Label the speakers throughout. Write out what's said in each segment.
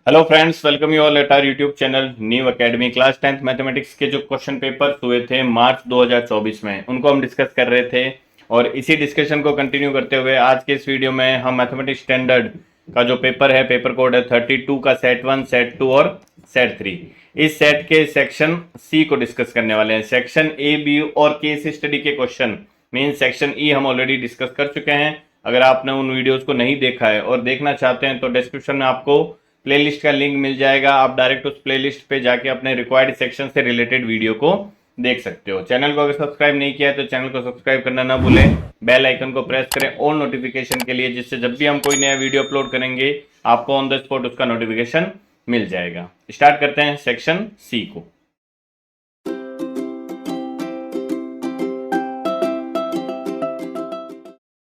Speaker 1: Hello friends, welcome you all at our YouTube channel new academy. Class 10th mathematics के जो question papers हुए थे मार्च 2024 में, उनको हम डिस्कस कर रहे थे। और इसी डिस्कशन को कंटिन्यू करते हुए आज के इस वीडियो में हम मैथमेटिक्स स्टैंडर्ड का जो पेपर है, पेपर कोड है 32 का सेट 1, सेट 2 और सेट 3, इस सेट के सेक्शन सी को डिस्कस करने वाले हैं। सेक्शन ए, बी और केस स्टडी के क्वेश्चन मीन सेक्शन ई हम ऑलरेडी डिस्कस कर चुके हैं। अगर आपने उन वीडियोस को नहीं देखा है और देखना चाहते हैं तो डिस्क्रिप्शन में आपको प्लेलिस्ट का लिंक मिल जाएगा। आप डायरेक्ट उस प्लेलिस्ट पे जाके अपने रिक्वायर्ड सेक्शन से रिलेटेड वीडियो को देख सकते हो। चैनल को अगर सब्सक्राइब नहीं किया है तो चैनल को सब्सक्राइब करना ना भूलें, बेल आइकन को प्रेस करें ऑल नोटिफिकेशन के लिए, जिससे जब भी हम कोई नया वीडियो अपलोड करेंगे आपको ऑन द स्पॉट उसका नोटिफिकेशन मिल जाएगा। स्टार्ट करते हैं सेक्शन सी को।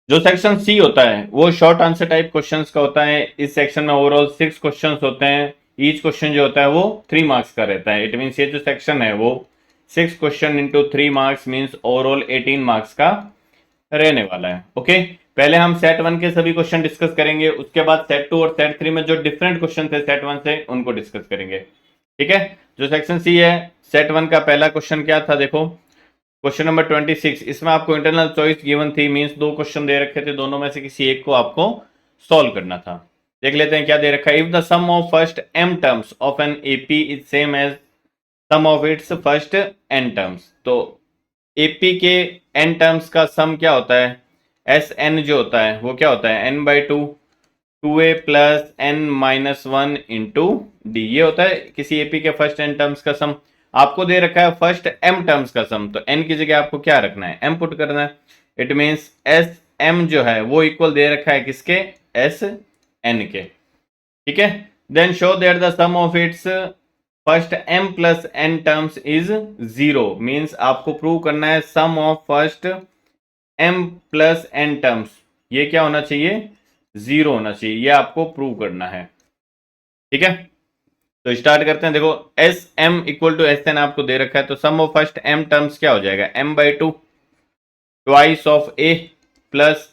Speaker 1: जो सेक्शन सी होता है वो शॉर्ट आंसर टाइप क्वेश्चंस का होता है। इस सेक्शन में ओवरऑल 6 क्वेश्चंस होते हैं। ईच क्वेश्चन जो होता है वो 3 मार्क्स का रहता है। इट मीन्स ये जो सेक्शन है वो 6 question into 3 marks means overall 18 marks का रहने वाला है। ओके, पहले हम सेट 1 के सभी क्वेश्चन डिस्कस करेंगे, उसके बाद सेट 2 और सेट 3 में जो डिफरेंट क्वेश्चन थे सेट 1 से उनको डिस्कस करेंगे। ठीक है, जो सेक्शन सी है, सेट 1 का पहला क्वेश्चन क्या था, देखो क्वेश्चन नंबर 26। इसमें आपको इंटरनल चॉइस गिवन थी, मींस 2 क्वेश्चन दे रखे थे, दोनों में से किसी एक को आपको सॉल्व करना था। देख लेते हैं क्या दे रखा है। If the sum of first m terms of an AP is same as sum of its first n terms, तो एपी के n टर्म्स का सम क्या होता है, एस एन जो होता है वो क्या होता है, n/2 2a plus n minus 1 into d. ये होता है किसी एपी के फर्स्ट n टर्म्स का सम। आपको दे रखा है फर्स्ट m टर्म्स का सम, तो n की जगह आपको क्या रखना है, m पुट करना है। इट मीन्स एस m जो है वो इक्वल दे रखा है किसके, एस n के। ठीक है, then show that the sum of its first m plus n terms is 0। Means आपको प्रूव करना है sum of first m plus n terms ये क्या होना चाहिए, 0 होना चाहिए। ये आपको प्रूव करना है। ठीक है, तो स्टार्ट करते हैं। देखो s m equal to s n आपको दे रखा है, तो sum of first m terms क्या हो जाएगा, m/2 twice of a plus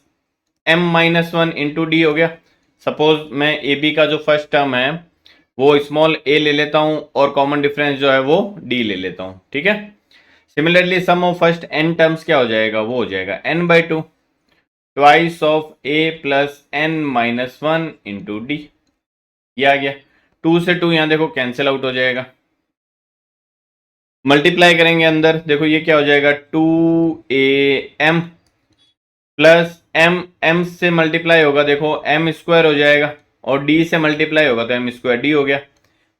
Speaker 1: m-1 into d हो गया। सपोज मैं ए बी का जो फर्स्ट टर्म है वो स्मॉल a ले लेता हूं और कॉमन डिफरेंस जो है वो d ले लेता हूं। ठीक है, similarly sum of first n terms क्या हो जाएगा, वो हो जाएगा n/2 twice of a plus n-1 into d. ये आ गया। 2 से 2 यहां देखो कैंसिल आउट हो जाएगा। मल्टीप्लाई करेंगे अंदर, देखो ये क्या हो जाएगा, 2am प्लस m से मल्टीप्लाई होगा, देखो m स्क्वायर हो जाएगा, और d से मल्टीप्लाई होगा तो m स्क्वायर d हो गया।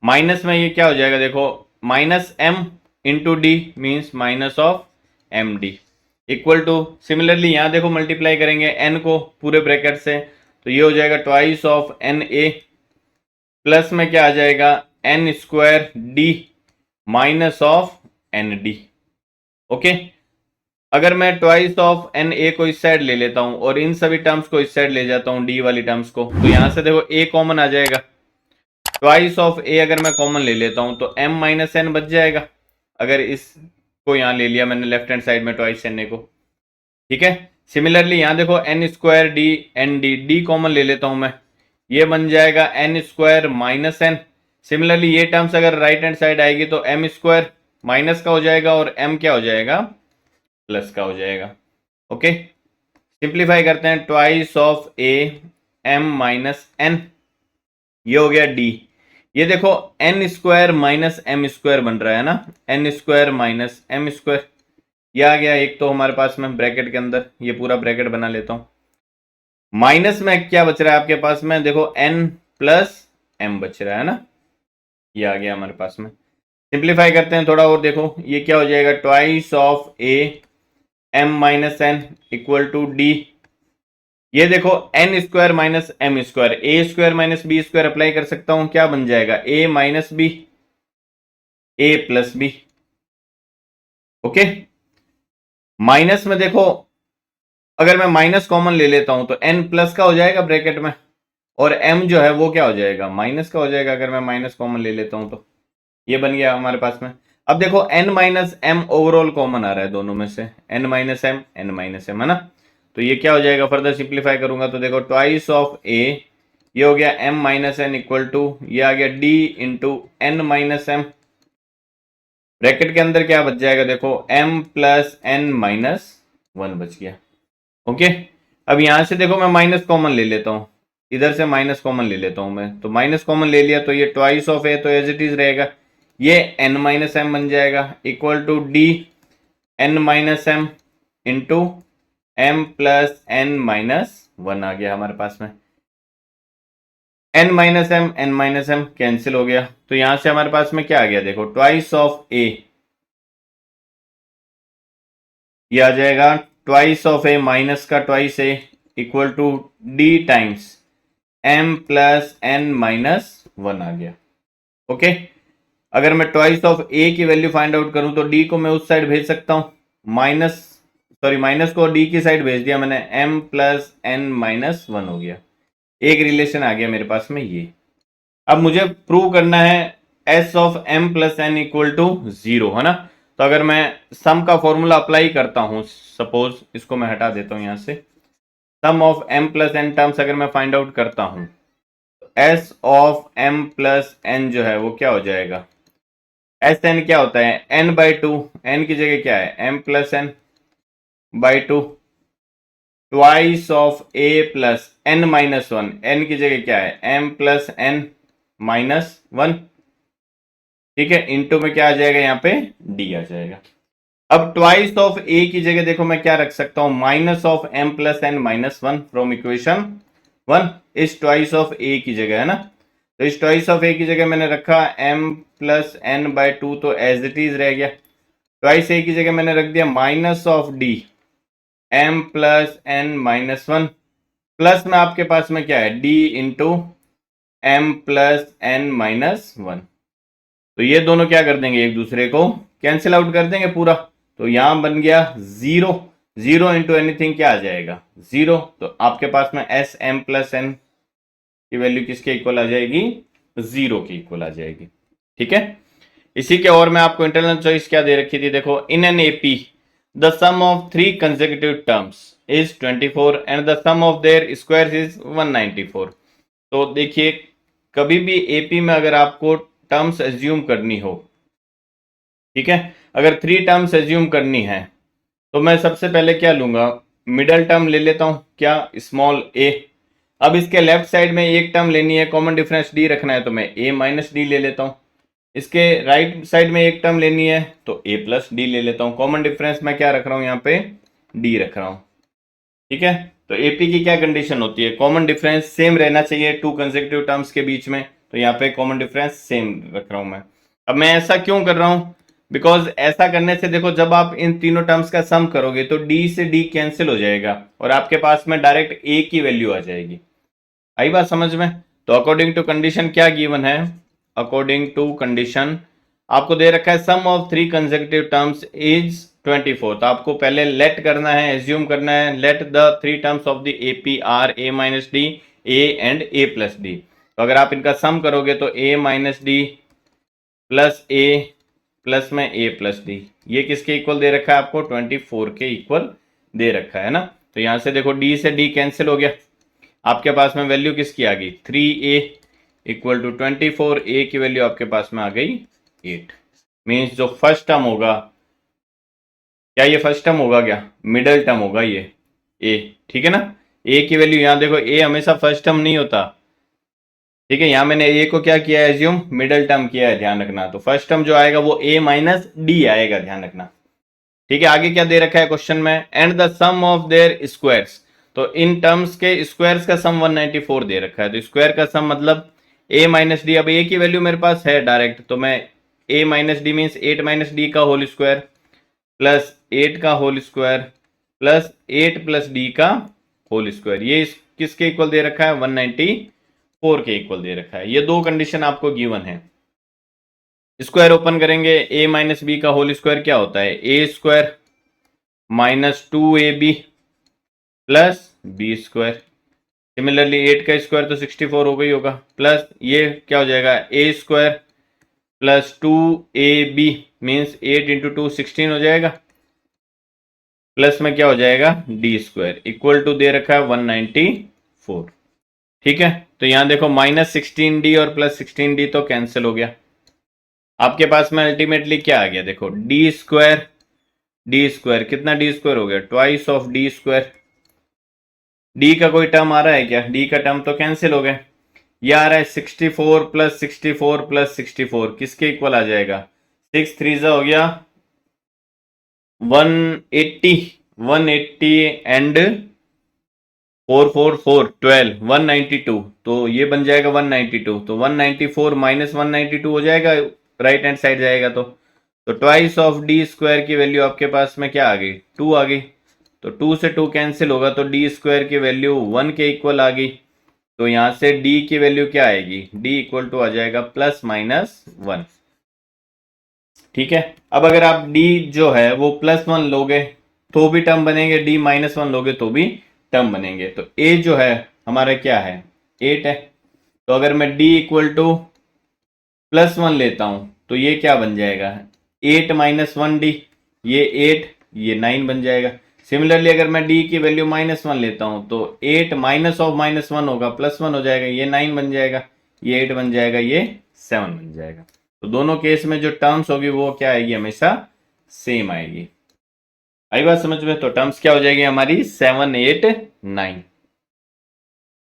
Speaker 1: माइनस में ये क्या हो जाएगा, देखो minus m into d means minus of m d equal to, similarly यहां देखो मल्टीप्लाई करेंगे n को पूरे ब्रैकेट से, तो ये हो जाएगा twice of n a plus में क्या आ जाएगा, n square d minus of n d. Okay, अगर मैं ट्वाइस ऑफ एन ए को इस साइड ले लेता हूं और इन सभी टर्म्स को इस साइड ले जाता हूं, डी वाली टर्म्स को, तो यहां से देखो ए कॉमन आ जाएगा। ट्वाइस ऑफ ए अगर मैं कॉमन ले लेता हूं तो m माइनस एन बच जाएगा, अगर इसको यहां ले लिया मैंने लेफ्ट हैंड साइड में ट्वाइस एन ए को। ठीक है, सिमिलरली यहां देखो n square d n d, d common ले लेता हूं मैं, ये बन जाएगा n square minus n. Similarly ये टर्म्स अगर राइट हैंड साइड आएगी तो एम स्क्वायर माइनस का हो जाएगा और एम क्या हो जाएगा, प्लस का हो जाएगा। ओके, सिंप्लीफाई करते हैं, twice of a m minus n, ये हो गया डी। ये देखो n square minus m square बन रहा है ना, n square minus m square, ये आ गया एक तो हमारे पास में ब्रैकेट के अंदर, ये पूरा ब्रैकेट बना लेता हूं। माइनस में क्या बच रहा है आपके पास में, देखो n प्लस m बच रहा है ना, ये आ गया हमारे पास में। सिंप्लीफाई करते हैं थोड़ा और, देखो ये क्या हो जाएगा, twice of a m minus n equal to d. ये देखो n square minus m square, a square minus b square apply कर सकता हूं, क्या बन जाएगा, a minus b a plus b. Okay, minus में देखो अगर मैं माइनस कॉमन ले लेता हूं तो n प्लस का हो जाएगा ब्रैकेट में, और m जो है वो क्या हो जाएगा, माइनस का हो जाएगा, अगर मैं माइनस कॉमन ले लेता हूं तो ये बन गया हमारे पास में। अब देखो n minus m overall common आ रहा है दोनों में से, n माइनस एम है ना, तो ये क्या हो जाएगा, फर्दर सिंप्लीफाई करूंगा तो देखो ट्वाइस ऑफ a ये हो गया m minus n equal to, ये आ गया d into n minus m. Bracket के अंदर क्या बच जाएगा देखो, m plus n minus one बच गया। ओके, अब यहां से देखो मैं माइनस कॉमन ले लेता हूं, इधर से माइनस कॉमन ले लेता हूं मैं, तो माइनस कॉमन ले लिया तो ये ट्वाइस ऑफ ए तो एज इट इज रहेगा, ये n माइनस एम बन जाएगा equal to d n minus m into m plus n minus one आ गया हमारे पास में। एन माइनस एम कैंसिल हो गया, तो यहां से हमारे पास में क्या आ गया देखो, ट्वाइस ऑफ ए, ये आ जाएगा ट्वाइस ऑफ ए माइनस का twice a equal to d times m plus n minus one आ गया। ओके, अगर मैं ट्वाइस ऑफ ए की वैल्यू फाइंड आउट करूं तो डी को मैं उस साइड भेज सकता हूं, माइनस को डी की साइड भेज दिया मैंने, m plus n minus one हो गया, एक रिलेशन आ गया मेरे पास में ये। अब मुझे प्रूव करना है s of m plus n equal to zero, है ना। तो अगर मैं सम का फॉर्मूला अप्लाई करता हूं, सपोज इसको मैं हटा देता हूं यहां से, sum of m plus n terms अगर मैं फाइंड आउट करता हूं, s of m plus n जो है वो क्या हो जाएगा, एस एन क्या होता है एन बाई टू, एन की जगह क्या है m plus n by two, twice of a plus n minus one, n की जगह क्या है m plus n minus one, ठीक है, इनटू में क्या आ जाएगा यहाँ पे डी आ जाएगा। अब ट्वाइस ऑफ ए की जगह देखो मैं क्या रख सकता हूं, minus of m plus n minus one from equation one, इस ट्वाइस ऑफ ए की जगह, है ना। तो इस ट्वाइस ऑफ ए की जगह मैंने रखा m plus n by two, तो एज इट इज रह गया। ट्वाइस ए की जगह मैंने रख दिया minus of d m plus n minus one, plus में आपके पास में क्या है d into m plus n minus one. तो ये दोनों क्या कर देंगे, एक दूसरे को कैंसिल आउट कर देंगे पूरा, तो यहां बन गया जीरो, जीरो इंटू एनीथिंग क्या आ जाएगा जीरो, तो आपके पास में एस एम प्लस एन की वैल्यू किसके इक्वल आ जाएगी, जीरो की इक्वल आ जाएगी। ठीक है, इसी के और मैं आपको इंटरनल चॉइस क्या दे रखी थी देखो, in an AP the sum of three consecutive terms is 24 and the sum of their squares is 194। तो देखिए, कभी भी एपी में अगर आपको टर्म्स एज्यूम करनी हो, ठीक है, अगर थ्री टर्म्स एज्यूम करनी है तो मैं सबसे पहले क्या लूंगा, मिडल टर्म ले लेता हूं, क्या स्मॉल ए। अब इसके लेफ्ट साइड में एक टर्म लेनी है, कॉमन डिफरेंस डी रखना है, तो मैं ए माइनस डी ले लेता हूं। इसके राइट साइड में एक टर्म लेनी है तो ए प्लस डी ले लेता हूं, कॉमन डिफरेंस मैं क्या रख रहा हूं यहाँ पे डी रख रहा हूं। ठीक है, तो एपी की क्या कंडीशन होती है, कॉमन डिफरेंस सेम रहना चाहिए टू कंसेक्यूटिव टर्म्स के बीच में, तो यहाँ पे कॉमन डिफरेंस सेम रख रहा हूं मैं। अब मैं ऐसा क्यों कर रहा हूं, बिकॉज ऐसा करने से देखो जब आप इन तीनों टर्म्स का सम करोगे तो डी से डी कैंसिल हो जाएगा और आपके पास में डायरेक्ट ए की वैल्यू आ जाएगी। आई बात समझ में। तो अकॉर्डिंग टू कंडीशन क्या गिवन है, अकॉर्डिंग टू कंडीशन आपको दे रखा है sum of three consecutive terms is 24, तो आपको पहले लेट करना है, एज्यूम करना है, let the three terms of the AP are a minus d a and a plus d. तो अगर आप इनका सम करोगे तो a minus d plus a plus में ए प्लस डी, ये किसके इक्वल दे रखा है आपको 24 के इक्वल दे रखा है ना। तो यहां से देखो डी से डी कैंसिल हो गया, आपके पास में वैल्यू किसकी आ गई 3a इक्वल टू 24, ए की वैल्यू आपके पास में आ गई 8। मीन्स जो फर्स्ट टर्म होगा, क्या ये फर्स्ट टर्म होगा, क्या मिडल टर्म होगा ये ए, ठीक है ना। ए की वैल्यू यहां देखो, ए हमेशा फर्स्ट टर्म नहीं होता, ठीक है, यहां मैंने ए को क्या किया है एज्यूम मिडल टर्म किया है, ध्यान रखना। तो फर्स्ट टर्म जो आएगा वो ए माइनस डी आएगा, ध्यान रखना। ठीक है, आगे क्या दे रखा है क्वेश्चन में, and the sum of their squares, तो इन टर्म्स के स्क्वायर्स का सम 194 दे रखा है, तो स्क्वायर का सम मतलब a माइनस डी, अब a की वैल्यू मेरे पास है डायरेक्ट, तो मैं a minus d means 8 minus d का होल स्क्वायर प्लस 8 का whole square plus 8 plus d का होल स्क्वायर, ये किसके इक्वल दे रखा है 194 के इक्वल दे रखा है। ये दो कंडीशन आपको गिवन है। स्क्वायर ओपन करेंगे, a माइनस बी का होल स्क्वायर क्या होता है a square minus 2ab plus b square, similarly 8 का स्क्वायर तो 64 हो गई होगा, प्लस ये क्या हो जाएगा a square plus 2ab means 8 into 2 16 हो जाएगा, प्लस में क्या हो जाएगा डी स्क्वायर इक्वल टू दे रखा है 194। ठीक है, तो यहां देखो -16d और +16d तो कैंसिल हो गया। आपके पास में अल्टीमेटली क्या आ गया, देखो डी स्क्वायर कितना, डी स्क्वायर हो गया twice of D square. D का कोई टर्म आ रहा है क्या, डी का टर्म तो कैंसिल हो गया। ये आ रहा है 64 + 64 + 64 किसके इक्वल आ जाएगा, 6 3 हो गया 180, 180 एंड 4 4 4 12 192, तो ये बन जाएगा 192, तो 194 - 192 हो जाएगा, राइट हैंड साइड जाएगा तो ट्वाइस ऑफ डी स्क्वायर की वैल्यू आपके पास में क्या आ गई, 2 आ गई। तो 2 से 2 कैंसिल होगा तो डी स्क्वायर की वैल्यू 1 के इक्वल आ गई। तो यहां से डी की वैल्यू क्या आएगी, डी इक्वल टू आ जाएगा +-1। ठीक है, अब अगर आप डी जो है वो +1 लोगे तो भी टर्म बनेंगे, डी -1 लोगे तो भी टर्म बनेंगे। तो ए जो है हमारा क्या है, 8 है। तो अगर मैं डी इक्वल टू +1 लेता हूं तो ये क्या बन जाएगा, 8 - 1d, ये 8 ये 9 बन जाएगा। सिमिलरली अगर मैं d की वैल्यू -1 लेता हूं तो 8 -1 होगा, +1 हो जाएगा, ये 9 बन जाएगा, ये 8 बन जाएगा, ये 7 बन जाएगा। तो दोनों केस में जो टर्म्स होगी वो क्या आएगी, हमेशा सेम आएगी। आई बात समझ में, तो टर्म्स क्या हो जाएगी हमारी 7 8 9।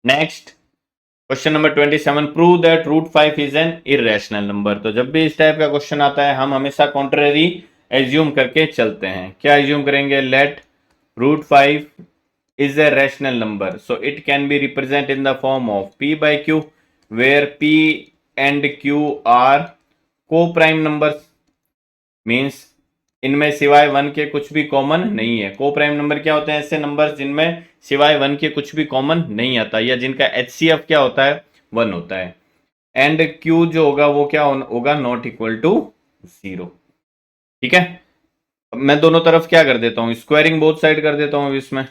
Speaker 1: Next question number 27, prove that √5 is an irrational number. तो जब भी इस टाइप का क्वेश्चन आता है हम हमेशा कॉन्ट्ररी एज्यूम करके चलते हैं। क्या एज्यूम करेंगे, late √5 is a rational number, so it can be represented in the form of p/q, where p and q are co-prime numbers, means इनमें सिवाय 1 के कुछ भी कॉमन नहीं है। को-प्राइम नंबर क्या होते हैं, ऐसे नंबर्स जिनमें सिवाय 1 के कुछ भी कॉमन नहीं आता, या जिनका HCF क्या होता है, 1 होता है। एंड q जो होगा वो क्या होगा, नॉट इक्वल टू 0। ठीक है, मैं दोनों तरफ क्या कर देता हूं, स्क्वायरिंग बोथ साइड कर देता हूं। इसमें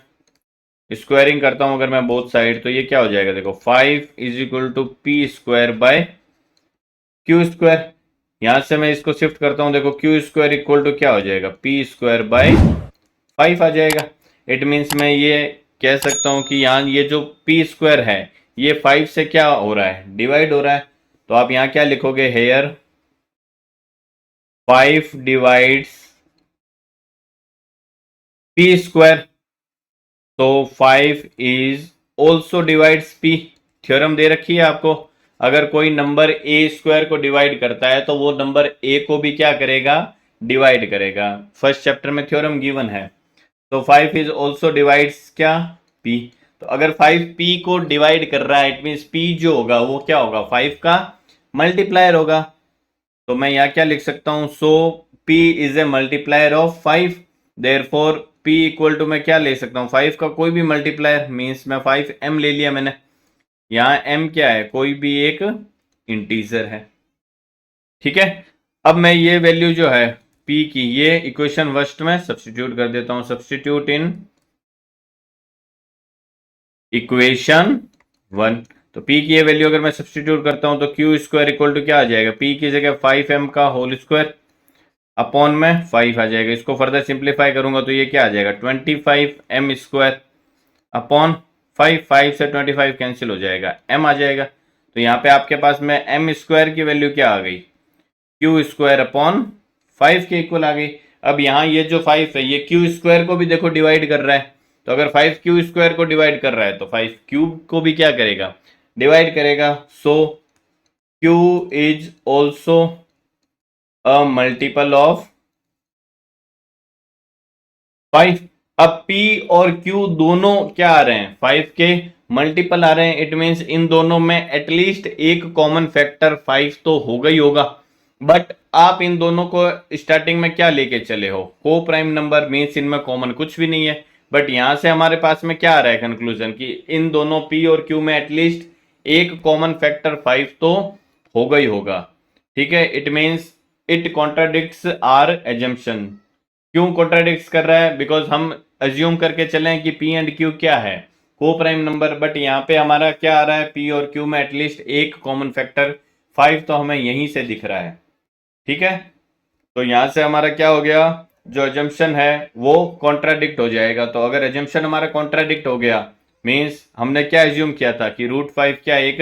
Speaker 1: स्क्वायरिंग करता हूं अगर मैं बोथ साइड, तो ये क्या हो जाएगा, देखो 5 = p²/q²। यहां से मैं इसको शिफ्ट करता हूं, देखो q² इक्वल टू क्या हो जाएगा, p²/5 आ जाएगा। इट मीन्स मैं ये कह सकता हूं कि यहाँ ये जो p² है ये 5 से क्या हो रहा है, डिवाइड हो रहा है। तो आप यहां क्या लिखोगे, हेयर 5 डिवाइड्स p²। तो 5 is also divides p। Theorem दे रखी है आपको, अगर कोई नंबर a² को डिवाइड करता है तो वो नंबर a को भी क्या करेगा, डिवाइड करेगा। फर्स्ट चैप्टर में थ्योरम गिवन है। तो 5 इज ऑल्सो डिवाइड्स क्या, p। तो अगर 5 p को डिवाइड कर रहा है, इट मीन्स p जो होगा वो क्या होगा, 5 का मल्टीप्लायर होगा। तो मैं यहाँ क्या लिख सकता हूं, so p is a multiplier of 5, therefore p equal to मैं क्या ले सकता हूँ, 5 का कोई भी मल्टीप्लायर, मीन्स मैं 5m ले लिया मैंने। यहाँ m क्या है, कोई भी एक इंटीजर है। ठीक है, अब मैं ये वैल्यू जो है p की, ये इक्वेशन फर्स्ट में सब्स्टिट्यूट कर देता हूं, सब्स्टिट्यूट इन इक्वेशन 1। तो p की ये वैल्यू अगर मैं सब्स्टिट्यूट करता हूं तो q² इक्वल टू क्या आ जाएगा, p की जगह 5m का होल स्क्वायर अपॉन में 5 आ जाएगा। इसको फर्दर सिंप्लीफाई करूंगा तो ये क्या आ जाएगा, 25m² अपॉन 5, 5 से 25 कैंसिल हो जाएगा, m आ जाएगा। तो यहाँ पे आपके पास में m² की वैल्यू क्या आ गई, q² अपॉन 5 के इक्वल आ गई। अब यहाँ ये जो 5 है ये q² को भी देखो डिवाइड कर रहा है। तो अगर 5 q² को डिवाइड कर रहा है तो 5 क्यूब को भी क्या करेगा, डिवाइड करेगा। सो q is also a multiple of 5। अब p और q दोनों क्या आ रहे हैं, 5 के मल्टीपल आ रहे हैं। इट मीन्स इन दोनों में एटलीस्ट एक कॉमन फैक्टर 5 तो होगा ही होगा। बट आप इन दोनों को स्टार्टिंग में क्या लेके चले हो, को प्राइम नंबर, मीन्स इनमें कॉमन कुछ भी नहीं है। बट यहां से हमारे पास में क्या आ रहा है कंक्लूजन, कि इन दोनों p और q में एटलीस्ट एक कॉमन फैक्टर 5 तो होगा ही होगा। ठीक है, it means it contradicts our assumption. क्यों कॉन्ट्राडिक्ट कर रहा है, बिकॉज हम अज्यूम करके चले कि p एंड q क्या है, को प्राइम नंबर। बट यहाँ पे हमारा क्या आ रहा है, p और q में एटलीस्ट एक कॉमन फैक्टर 5 तो हमें यहीं से दिख रहा है। ठीक है, तो यहां से हमारा क्या हो गया, जो एजम्पशन है वो कॉन्ट्राडिक्ट हो जाएगा। तो अगर एजम्पशन हमारा कॉन्ट्राडिक्ट हो गया मीन्स हमने क्या एज्यूम किया था कि √5 क्या एक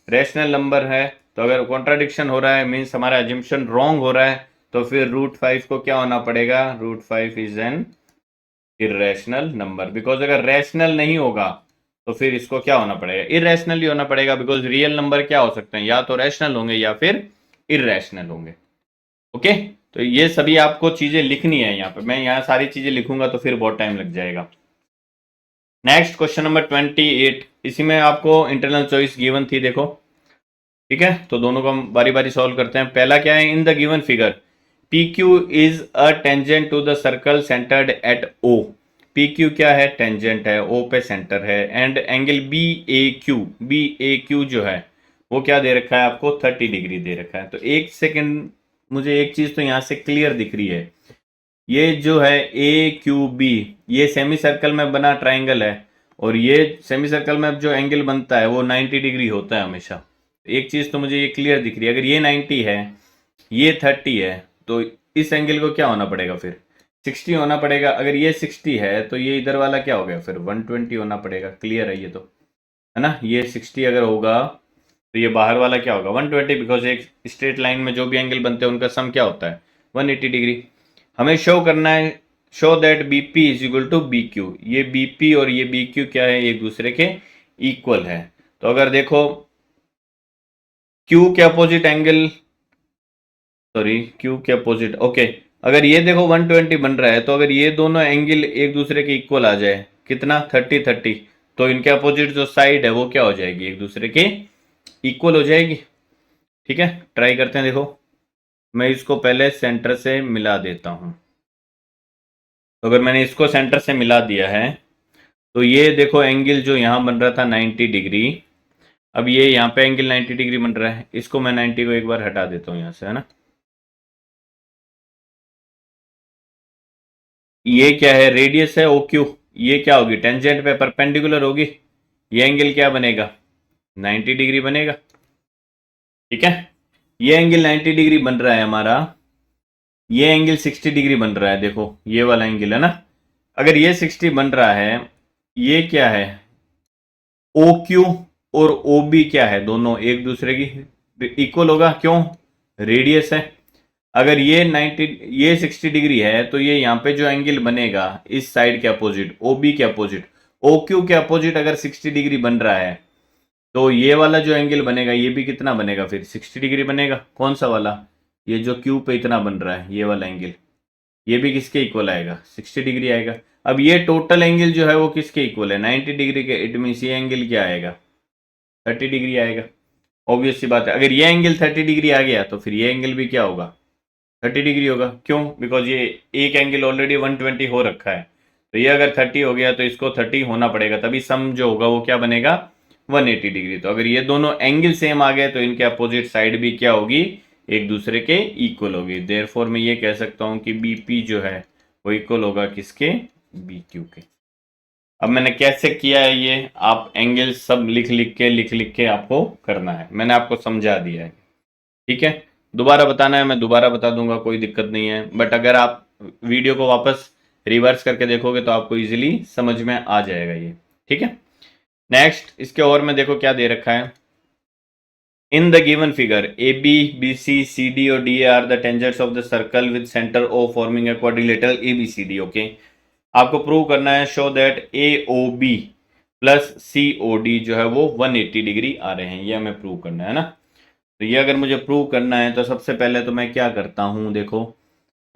Speaker 1: रैशनल नंबर है, तो अगर कॉन्ट्राडिक्शन हो रहा है मीन्स हमारा एज्यूम्पशन रॉन्ग हो रहा है, तो फिर √5 को क्या होना पड़ेगा, √5 is an irrational number. Because अगर रैशनल नहीं होगा तो फिर इसको क्या होना पड़ेगा, इरेशनल ही होना पड़ेगा। बिकॉज रियल नंबर क्या हो सकते हैं, या तो रैशनल होंगे या फिर इरेशनल होंगे। ओके, तो ये सभी आपको चीजें लिखनी है यहाँ पे, मैं यहाँ सारी चीजें लिखूंगा तो फिर बहुत टाइम लग जाएगा। नेक्स्ट क्वेश्चन नंबर 28, इसी में आपको इंटरनल चॉइस गिवन थी, देखो। ठीक है, तो दोनों को हम बारी बारी सॉल्व करते हैं। पहला क्या है, in the given figure P Q is a tangent to the circle centred at O. P Q क्या है, टेंजेंट है, ओ पे सेंटर है। And angle B A Q जो है वो क्या दे रखा है आपको, 30 डिग्री दे रखा है। तो एक सेकंड, मुझे एक चीज तो यहाँ से क्लियर दिख रही है, ये जो है ए क्यू बी, ये सेमी सर्कल में बना ट्राइंगल है, और ये सेमी सर्कल में जो एंगल बनता है वो 90 डिग्री होता है हमेशा। एक चीज तो मुझे ये क्लियर दिख रही है, अगर ये 90 है, ये 30 है, तो इस एंगल को क्या होना पड़ेगा, फिर 60 होना पड़ेगा। अगर ये 60 है तो ये इधर वाला क्या हो गया, फिर 120 होना पड़ेगा। क्लियर है ये तो, है ना। ये 60 अगर होगा तो ये बाहर वाला क्या होगा, 120। बिकॉज एक स्ट्रेट लाइन में जो भी एंगल बनते हैं उनका सम क्या होता है, 180 डिग्री। हमें शो करना है, show that B P is equal to B Q. ये बी पी और ये बी क्यू क्या है, एक दूसरे के इक्वल है। तो अगर देखो क्यू के अपोजिट एंगल, सॉरी क्यू के अपोजिट, ओके, अगर ये देखो 120 बन रहा है, तो अगर ये दोनों एंगल एक दूसरे के इक्वल आ जाए, कितना 30 तो इनके अपोजिट जो साइड है वो क्या हो जाएगी, एक दूसरे के इक्वल हो जाएगी। ठीक है, ट्राई करते हैं, देखो मैं इसको पहले सेंटर से मिला देता हूं। तो अगर मैंने इसको सेंटर से मिला दिया है तो ये देखो एंगल जो यहां बन रहा था 90 डिग्री, अब ये यहाँ पे एंगल 90 डिग्री बन रहा है, इसको मैं 90 को एक बार हटा देता हूँ यहाँ से, है ना। ये क्या है, रेडियस है ओ क्यू, ये क्या होगी, टेंजेंट पे परपेंडिकुलर होगी, ये एंगल क्या बनेगा, 90 डिग्री बनेगा। ठीक है, ये एंगल 90 डिग्री बन रहा है हमारा, ये एंगल 60 डिग्री बन रहा है, देखो ये वाला एंगल, है ना। अगर ये 60 बन रहा है, ये क्या है, ओ क्यू और ओ बी क्या है, दोनों एक दूसरे की इक्वल होगा, क्यों, रेडियस है। अगर ये 90, ये 60 डिग्री है, तो ये यहाँ पे जो एंगल बनेगा इस साइड के अपोजिट, ओ बी के अपोजिट, ओ क्यू के अपोजिट अगर 60 डिग्री बन रहा है, तो ये वाला जो एंगल बनेगा ये भी कितना बनेगा, फिर 60 डिग्री बनेगा। कौन सा वाला, ये जो क्यू पे इतना बन रहा है ये वाला एंगल, ये भी किसके इक्वल आएगा, 60 डिग्री आएगा। अब ये टोटल एंगल जो है वो किसके इक्वल है, 90 डिग्री के। इट मीन्स ये एंगल क्या आएगा, 30 डिग्री आएगा। ऑब्वियस सी बात है, अगर ये एंगल 30 डिग्री आ गया तो फिर ये एंगल भी क्या होगा, 30 डिग्री होगा। क्यों, बिकॉज ये एक एंगल ऑलरेडी 120 हो रखा है, तो ये अगर 30 हो गया तो इसको 30 होना पड़ेगा, तभी सम जो होगा वो क्या बनेगा, 180 डिग्री। तो अगर ये दोनों एंगल सेम आ गए तो इनके अपोजिट साइड भी क्या होगी, एक दूसरे के इक्वल होगी। देयरफॉर मैं ये कह सकता हूं कि बीपी जो है वो इक्वल होगा किसके, बी क्यू के। अब मैंने कैसे किया है ये, आप एंगल सब लिख लिख के आपको करना है, मैंने आपको समझा दिया है। ठीक है, दोबारा बताना है मैं दोबारा बता दूंगा, कोई दिक्कत नहीं है। बट अगर आप वीडियो को वापस रिवर्स करके देखोगे तो आपको इजीली समझ में आ जाएगा ये। ठीक है, नेक्स्ट इसके और में देखो क्या दे रखा है, in the given figure a b b c c d और d are the tangents of the circle with centre o forming a quadrilateral a b c d. Okay, आपको प्रूव करना है, show that a o b plus c o d जो है वो 180 degree आ रहे हैं, ये हमें प्रूव करना है ना। तो ये अगर मुझे प्रूव करना है तो सबसे पहले तो मैं क्या करता हूँ, देखो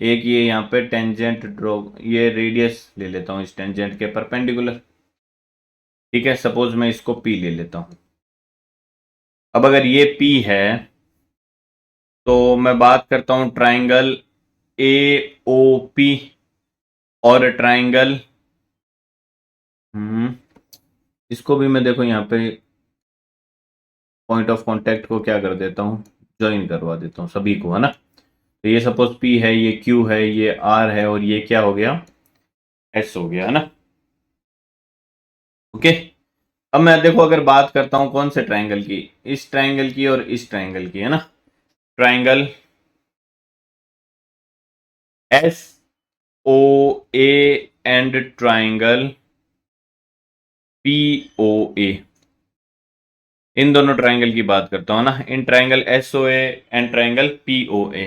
Speaker 1: एक ये यहाँ पे टेंजेंट ड्रॉ, ये रेडियस ले लेता हूँ इस टेंजेंट के परपेंडिकुलर। ठीक है, सपोज मैं इसको पी ले लेता हूँ। अब अगर ये पी है तो मैं बात करता हूँ ट्राइंगल ए ओ पी और ट्राइंगल, इसको भी मैं देखो यहाँ पे पॉइंट ऑफ कांटेक्ट को क्या कर देता हूँ, ज्वाइन करवा देता हूँ सभी को, है ना। तो ये सपोज पी है, ये क्यू है, ये आर है, और ये क्या हो गया, एस हो गया, है ना। ओके, अब मैं देखो अगर बात करता हूं कौन से ट्रायंगल की, इस ट्रायंगल की और इस ट्रायंगल की, है ना। Triangle S O A and triangle POA, इन दोनों ट्राइंगल की बात करता हूं ना, in triangle SOA and triangle POA,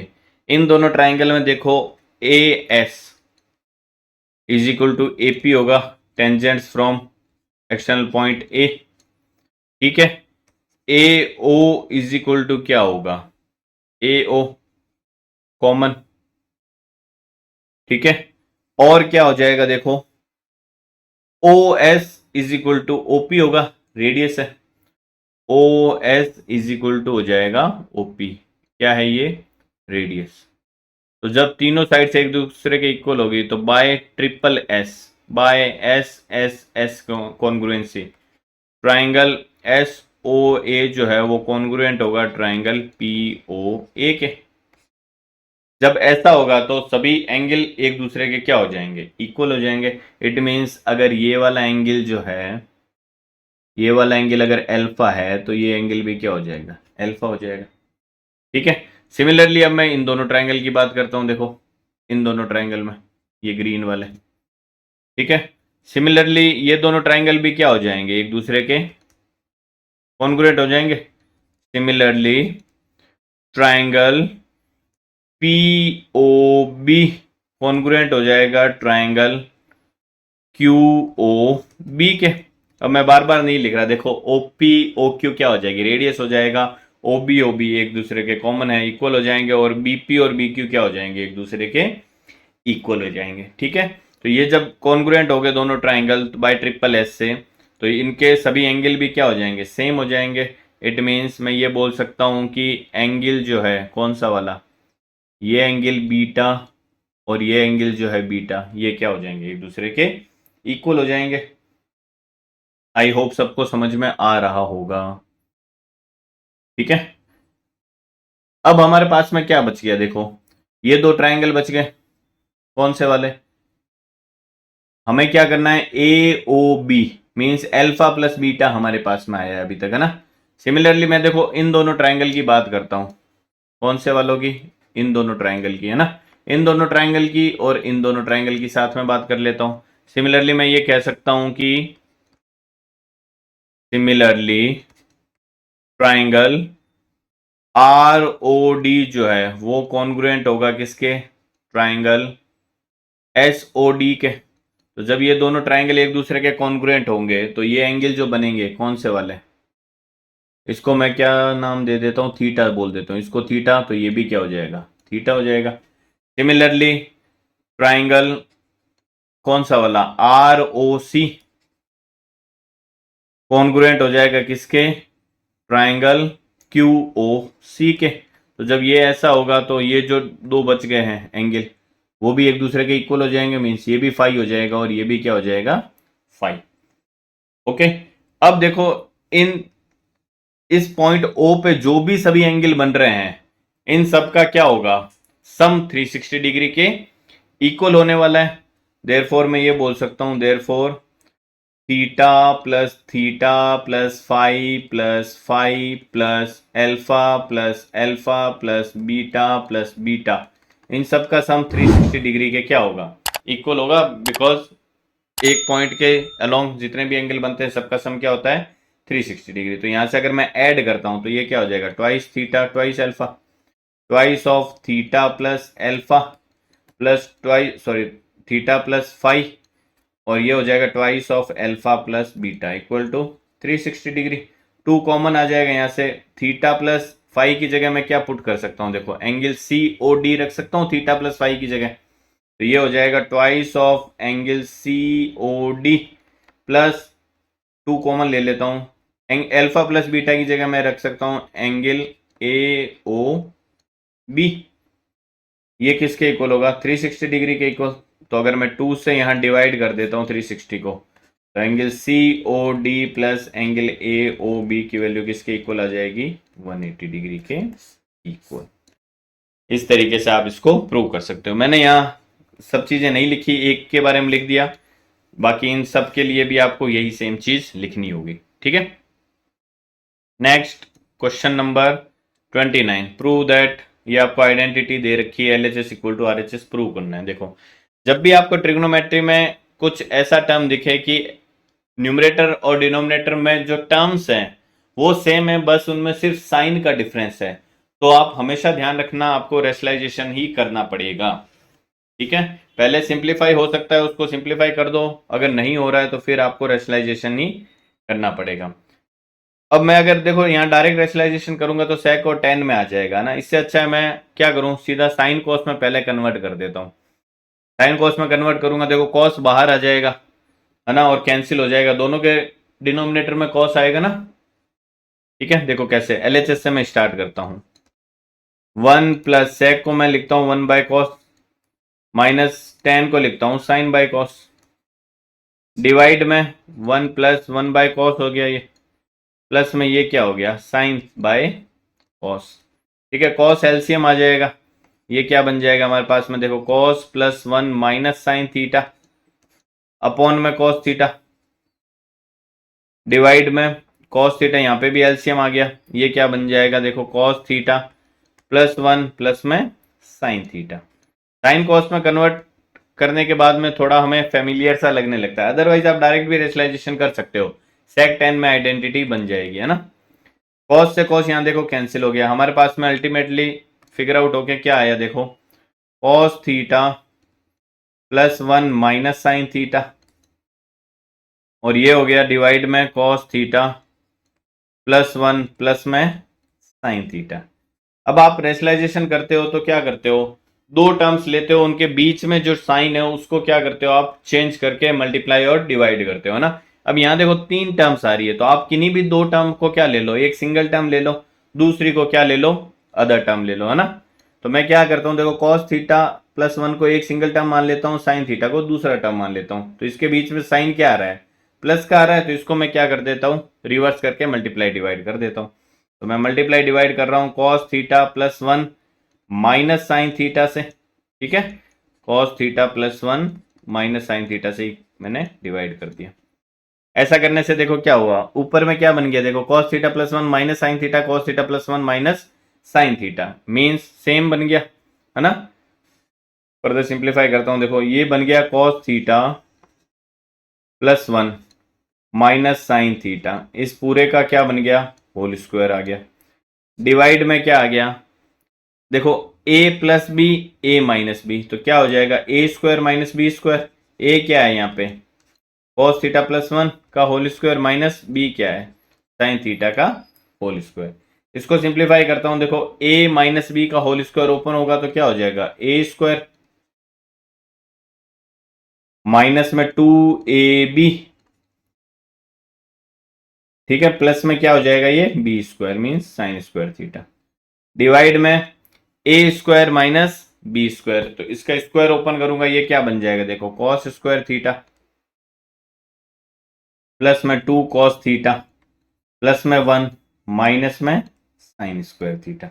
Speaker 1: इन दोनों ट्राइंगल में देखो AS is equal to AP होगा, tangents from external point A, ठीक है। AO इज इक्वल टू क्या होगा, AO कॉमन, ठीक है। और क्या हो जाएगा देखो, OS is equal to OP होगा, रेडियस है, OS इज इक्वल टू हो जाएगा OP, क्या है ये, रेडियस। तो जब तीनों साइड से एक दूसरे के इक्वल होगी तो bye triple S, by S S S congruency, triangle SOA जो है वो कॉन्ग्रुएंट होगा ट्राइंगल POA के। जब ऐसा होगा तो सभी एंगल एक दूसरे के क्या हो जाएंगे, इक्वल हो जाएंगे। इट मीन्स अगर ये वाला एंगल जो है, ये वाला एंगल अगर अल्फा है तो ये एंगल भी क्या हो जाएगा, अल्फा हो जाएगा, ठीक है। सिमिलरली अब मैं इन दोनों ट्राइंगल की बात करता हूं, देखो इन दोनों ट्राइंगल में, ये ग्रीन वाले, ठीक है। सिमिलरली ये दोनों ट्राइंगल भी क्या हो जाएंगे, एक दूसरे के कॉन्ग्रुएंट हो जाएंगे। सिमिलरली ट्राइंगल POB कॉन्ग्रुएंट हो जाएगा ट्राइंगल QOB के। अब मैं बार बार नहीं लिख रहा, देखो OP OQ क्या हो जाएगी, रेडियस हो जाएगा, OB OB एक दूसरे के कॉमन है, इक्वल हो जाएंगे, और BP और BQ क्या हो जाएंगे, एक दूसरे के इक्वल हो जाएंगे, ठीक है। तो ये जब कॉन्ग्रुएंट हो गए दोनों ट्राइंगल बाय ट्रिपल एस से, तो इनके सभी एंगल भी क्या हो जाएंगे, सेम हो जाएंगे। इट मीन्स मैं ये बोल सकता हूं कि एंगल जो है कौन सा वाला, ये एंगल बीटा और ये एंगल जो है बीटा, ये क्या हो जाएंगे, एक दूसरे के इक्वल हो जाएंगे। आई होप सबको समझ में आ रहा होगा, ठीक है। अब हमारे पास में क्या बच गया, देखो ये दो ट्राइंगल बच गए, कौन से वाले, हमें क्या करना है, AOB means alpha plus beta हमारे पास में आया है अभी तक, है ना। सिमिलरली मैं देखो इन दोनों ट्राइंगल की बात करता हूं, कौन से वालों की, इन दोनों ट्राइंगल की, है ना। इन दोनों ट्राइंगल की और इन दोनों ट्राइंगल की साथ में बात कर लेता हूं। सिमिलरली मैं ये कह सकता हूं कि सिमिलरली ट्राइंगल ROD जो है वो कॉन्ग्रुएंट होगा किसके, ट्राइंगल SOD के। तो जब ये दोनों ट्राइंगल एक दूसरे के कॉन्ग्रुएंट होंगे तो ये एंगल जो बनेंगे कौन से वाले, इसको मैं क्या नाम दे देता हूँ, थीटा बोल देता हूँ इसको, थीटा, तो ये भी क्या हो जाएगा, थीटा हो जाएगा। सिमिलरली ट्राइंगल कौन सा वाला, ROC कॉन्ग्रुएंट हो जाएगा किसके, ट्राइंगल QOC के। तो जब ये ऐसा होगा तो ये जो दो बच गए हैं एंगल वो भी एक दूसरे के इक्वल हो जाएंगे, मीन्स ये भी फाई हो जाएगा और ये भी क्या हो जाएगा, फाई। ओके, अब देखो इन इस पॉइंट O पे जो भी सभी एंगल बन रहे हैं इन सब का क्या होगा, सम 360 डिग्री के इक्वल होने वाला है। देयरफॉर मैं ये बोल सकता हूं, therefore theta plus phi plus alpha plus beta इन सब का सम 360 डिग्री के क्या होगा, इक्वल होगा। बिकॉज एक पॉइंट के अलोंग जितने भी एंगल बनते हैं सबका सम क्या होता है, 360 डिग्री। तो यहां से अगर मैं ऐड करता हूं तो ये क्या हो जाएगा, twice theta twice alpha, twice of theta plus alpha plus twice, sorry, theta plus phi, और ये हो जाएगा twice of alpha plus beta equal to 360 degree. Two common आ जाएगा यहाँ से, थीटा प्लस फाई की जगह मैं क्या पुट कर सकता हूँ, देखो एंगल COD रख सकता हूँ थीटा प्लस फाई की जगह। तो ये हो जाएगा twice of angle COD plus, two common ले लेता हूँ, अल्फा प्लस बीटा की जगह मैं रख सकता हूँ एंगल AOB। ये किसके इक्वल होगा, 360 डिग्री के इक्वल। तो अगर मैं 2 से यहां डिवाइड कर देता हूं 360 को, तो angle COD plus angle AOB की वैल्यू किसके इक्वल आ जाएगी, 180 डिग्री के इक्वल। इस तरीके से आप इसको प्रूव कर सकते हो। मैंने यहाँ सब चीजें नहीं लिखी, एक के बारे में लिख दिया, बाकी इन सब के लिए भी आपको यही सेम चीज लिखनी होगी, ठीक है। Next question number 29, prove that, ये आपको आइडेंटिटी दे रखी है LHS equal to RHS, prove करना है। देखो जब भी आपको ट्रिग्नोमेट्री में कुछ ऐसा टर्म दिखे कि न्यूमरेटर और डिनोमिनेटर में जो टर्म्स हैं वो सेम है, बस उनमें सिर्फ साइन का डिफरेंस है। तो आप हमेशा ध्यान रखना, आपको रेशनलाइजेशन ही करना पड़ेगा। ठीक है, पहले सिंप्लीफाई हो सकता है उसको सिंप्लीफाई कर दो, अगर नहीं हो रहा है तो फिर आपको रेशनलाइजेशन ही करना पड़ेगा। अब मैं अगर देखो यहाँ डायरेक्ट रेशनलाइजेशन करूंगा तो sec और tan में आ जाएगा ना, इससे अच्छा है मैं क्या करूं, सीधा साइन कॉस में पहले कन्वर्ट कर देता हूँ। साइन कॉस में कन्वर्ट करूंगा, देखो कॉस बाहर आ जाएगा है ना, और कैंसिल हो जाएगा, दोनों के डिनोमिनेटर में कॉस आएगा ना। ठीक है, देखो कैसे, LHS से मैं स्टार्ट करता हूँ। 1 प्लस सेक को मैं लिखता हूँ 1/cos, माइनस tan को लिखता हूँ sin/cos। डिवाइड में 1 प्लस 1/cos हो गया ये, प्लस में ये क्या हो गया sin/cos। ठीक है, cos एलसीएम आ जाएगा, ये क्या बन जाएगा हमारे पास में, देखो cos plus 1 minus sine theta upon में cos थीटा, डिवाइड में cos थीटा, यहाँ पे भी एलसीएम आ गया, ये क्या बन जाएगा, देखो cos थीटा प्लस 1 प्लस में साइन थीटा। साइन कॉस में कन्वर्ट करने के बाद में थोड़ा हमें फेमिलियर सा लगने लगता है, अदरवाइज आप डायरेक्ट भी रेशनलाइजेशन कर सकते हो, सेक tan में आइडेंटिटी बन जाएगी है ना। कॉस से कॉस यहाँ देखो कैंसिल हो गया, हमारे पास में अल्टीमेटली फिगर आउट होके क्या आया, देखो cos theta plus 1 minus sine theta, और ये हो गया डिवाइड में कॉस थीटा प्लस 1 प्लस में साइन थीटा। अब आप रेशनलाइजेशन करते हो तो क्या करते हो, दो टर्म्स लेते हो, उनके बीच में जो साइन है उसको क्या करते हो आप चेंज करके मल्टीप्लाई और डिवाइड करते हो ना। अब यहाँ देखो 3 टर्म्स आ रही है, तो आप किन्हीं भी 2 टर्म को क्या ले लो, एक सिंगल टर्म ले लो, दूसरी को क्या ले लो, अदर टर्म ले लो है ना। तो मैं क्या करता हूँ, देखो कॉस थीटा प्लस 1 को एक सिंगल टर्म मान लेता हूँ, साइन थीटा को दूसरा टर्म मान लेता हूँ, तो इसके बीच में साइन क्या आ रहा है, प्लस का आ रहा है, तो इसको मैं क्या कर देता हूँ, रिवर्स करके मल्टीप्लाई डिवाइड कर देता हूँ। तो मैं मल्टीप्लाई डिवाइड कर रहा हूँ cos theta plus 1 minus sine theta से। ठीक है, cos theta plus 1 minus sine theta से ही मैंने डिवाइड कर दिया। ऐसा करने से देखो क्या हुआ, ऊपर में क्या बन गया, देखो cos theta plus 1 minus sine theta, cos theta plus 1 minus sine theta means same बन गया है ना। फर्दर सिंप्लीफाई करता हूं, देखो ये बन गया cos theta plus 1 minus sine theta, इस पूरे का क्या बन गया, होल स्क्वायर आ गया। डिवाइड में क्या आ गया, देखो a plus b a minus b, तो क्या हो जाएगा a square minus b square. A क्या है यहाँ पे, कॉस थीटा प्लस 1 का होल स्क्वायर, माइनस बी क्या है, साइन थीटा का होल स्क्वायर। इसको सिंप्लीफाई करता हूं, देखो a माइनस बी का होल स्क्वायर ओपन होगा तो क्या हो जाएगा ए स्क्वायर माइनस में 2ab, ठीक है, प्लस में क्या हो जाएगा ये b square means sine square theta, divide में a square minus b square, तो इसका स्क्वायर ओपन करूंगा ये क्या बन जाएगा, देखो कॉस स्क्वायर थीटा प्लस में 2 कॉस थीटा प्लस में 1 माइनस में साइन स्क्वायर थीटा।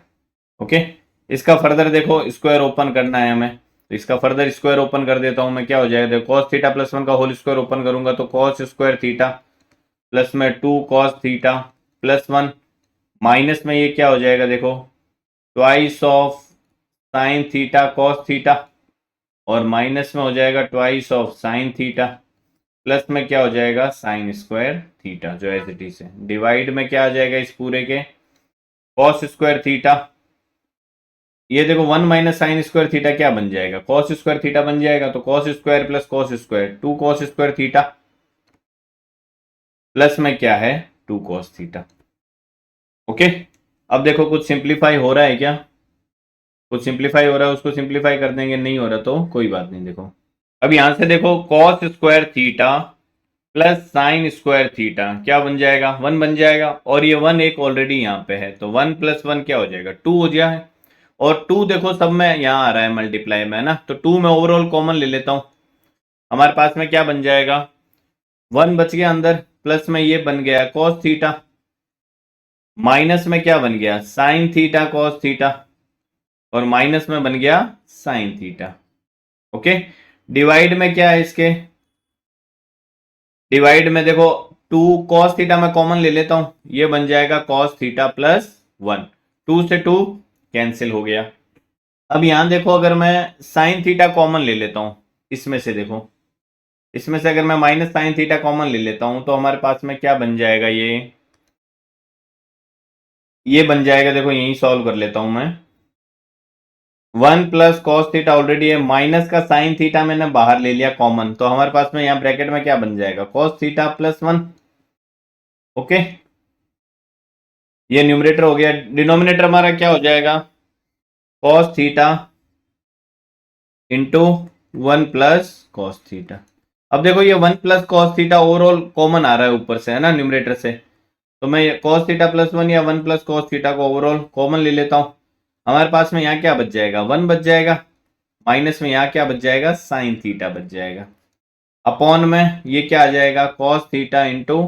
Speaker 1: ओके, इसका फर्दर देखो स्क्वायर ओपन करना है हमें, तो इसका फर्दर स्क्वायर ओपन कर देता हूं मैं, क्या हो जाएगा, देखो कॉस थीटा प्लस 1 का होल स्क्वायर ओपन करूंगा तो कॉस स्क्वायर थीटा प्लस में 2 कॉस थीटा प्लस 1 माइनस में ये क्या हो जाएगा, देखो twice of sine theta cos theta, और माइनस में हो जाएगा twice of sine theta, plus में क्या हो जाएगा साइन स्क्वायर थीटा जो एज इट इज है, डिवाइड में क्या आ जाएगा इस पूरे के कॉस स्क्वायर थीटा, ये देखो 1 माइनस साइन स्क्वायर थीटा क्या बन जाएगा, कॉस स्क्वायर थीटा बन जाएगा, तो cos square plus cos square 2 cos square theta, plus में क्या है 2 कॉस थीटा। ओके, अब देखो कुछ सिंप्लीफाई हो रहा है क्या, कुछ सिंप्लीफाई हो रहा है उसको सिंप्लीफाई कर देंगे, नहीं हो रहा तो कोई बात नहीं। देखो अब यहां से देखो cos square theta plus sign square theta क्या बन जाएगा 1 बन जाएगा, और ये 1 एक ऑलरेडी यहाँ पे है, तो 1 प्लस 1 क्या हो जाएगा 2 हो जाए, और 2 देखो सब में यहाँ आ रहा है मल्टीप्लाई में है ना, तो 2 में ओवरऑल कॉमन ले लेता हूँ, हमारे पास में क्या बन जाएगा 1 बच गया अंदर, प्लस में ये बन गया कॉस थीटा, माइनस में क्या बन गया साइन थीटा कॉस थीटा, और माइनस में बन गया साइन थीटा। ओके, डिवाइड में क्या है इसके, डिवाइड में देखो 2 कॉस थीटा में कॉमन ले लेता हूं, ये बन जाएगा कॉस थीटा प्लस 1, 2 से 2 कैंसिल हो गया। अब यहां देखो अगर मैं साइन थीटा कॉमन ले लेता हूं इसमें से, देखो इसमें से अगर मैं माइनस साइन थीटा कॉमन ले लेता हूं तो हमारे पास में क्या बन जाएगा, ये बन जाएगा, देखो यही सॉल्व कर लेता हूं मैं। 1 प्लस कॉस थीटा ऑलरेडी है, माइनस का साइन थीटा मैंने बाहर ले लिया कॉमन, तो हमारे पास में यहाँ ब्रैकेट में क्या बन जाएगा, कॉस थीटा प्लस 1। ओके, ये न्यूमरेटर हो गया। डिनोमिनेटर हमारा क्या हो जाएगा, cos theta into 1 plus cos theta. अब देखो ये 1 plus cos theta overall common आ रहा है ऊपर से, है ना, न्यूमरेटर से, तो मैं कॉस थीटा प्लस 1 या 1 प्लस कॉस थीटा को ओवरऑल कॉमन ले लेता हूं। हमारे पास में यहाँ क्या बच जाएगा, 1 बच जाएगा, माइनस में यहाँ क्या बच जाएगा, साइन थीटा बच जाएगा, अपॉन में ये क्या आ जाएगा, cos theta into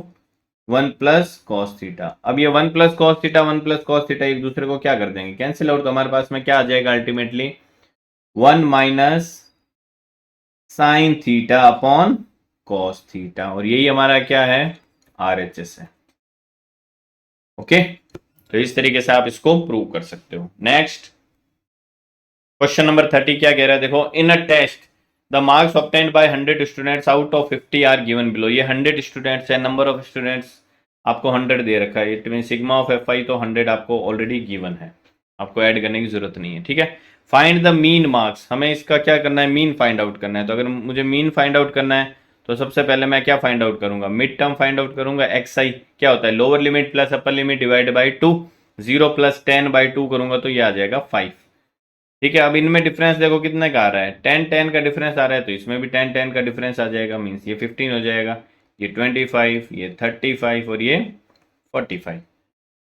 Speaker 1: 1 plus cos theta. अब ये 1 plus cos theta 1 plus cos theta एक दूसरे को क्या कर देंगे, कैंसिल आउट, तो हमारे पास में क्या आ जाएगा ultimately 1 minus sine theta upon cos theta, और यही हमारा क्या है, RHS है। ओके, तो इस तरीके से आप इसको प्रूव कर सकते हो। नेक्स्ट क्वेश्चन नंबर 30 क्या कह रहा है, देखो, in a test the marks obtained by 100 students out of 50 are given below. ये 100 स्टूडेंट्स है, नंबर ऑफ स्टूडेंट्स आपको 100 दे रखा है, it mean sigma of FI तो 100 आपको ऑलरेडी गिवन है, आपको ऐड करने की जरूरत नहीं है, ठीक है। फाइंड द मीन मार्क्स, हमें इसका क्या करना है, मीन फाइंड आउट करना है। तो अगर मुझे मीन फाइंड आउट करना है तो सबसे पहले मैं क्या फाइंड आउट करूंगा, मिड टर्म फाइंड आउट करूंगा। XI क्या होता है, lower limit plus upper limit divide by 2, 0 plus 10/2 करूंगा तो ये आ जाएगा 5। ठीक है, अब इनमें डिफरेंस देखो कितने का आ रहा है, 10 का डिफरेंस आ रहा है, तो इसमें भी 10 का डिफरेंस आ जाएगा, मीन्स ये 15 हो जाएगा, ये 25, ये 35 और ये 45।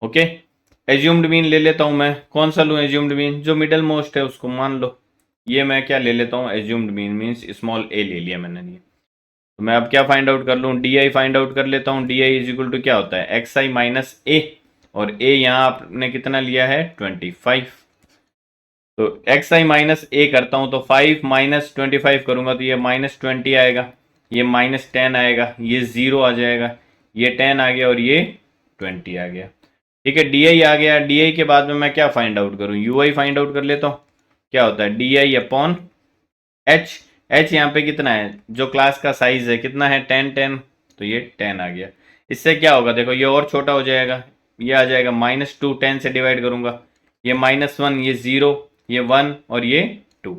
Speaker 1: ओके, एज्यूम्ड मीन ले लेता हूं मैं, कौन सा लूं एज्यूम्ड मीन, जो मिडल मोस्ट है उसको मान लो। ये मैं क्या ले लेता हूं, assumed mean means small a ले लिया मैंने ये। तो मैं अब क्या फाइंड आउट कर लूं, DI फाइंड आउट कर लेता हूं। DI इज इक्वल टू क्या होता है, XI माइनस a, और a यहाँ आपने कितना लिया है, 25। तो XI माइनस a करता हूं तो 5 माइनस 25 करूंगा तो ये -20 आएगा, ये -10 आएगा, ये 0 आ जाएगा, ये 10 आ गया और ये 20 आ गया। ठीक है, DI आ गया। DI के बाद में मैं क्या फाइंड आउट करूं, UI फाइंड आउट कर लेता हूं। क्या होता है, DI अपॉन H। H यहाँ पे कितना है, जो क्लास का साइज है कितना है, 10, तो ये 10 आ गया। इससे क्या होगा, देखो ये और छोटा हो जाएगा, ये आ जाएगा -2, 10 से डिवाइड करूंगा, ये -1, ये 0, ये 1 और ये 2।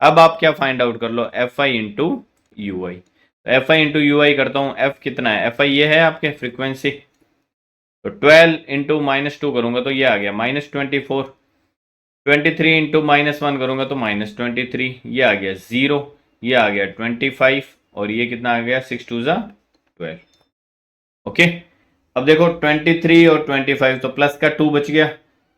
Speaker 1: अब आप क्या फाइंड आउट कर लो, FI इंटू UI। तो FI इंटू UI करता हूँ, F कितना है, FI ये है आपके फ्रीक्वेंसी, तो 12 इंटू -2 करूंगा तो ये आ गया -24, 23 इंटू -1 करूंगा तो -23, ये आ गया 0, ये आ गया 25 और ये कितना आ गया, 6 2 ज़ा 12। ओके, अब देखो 23 और 25 तो प्लस का 2 बच गया,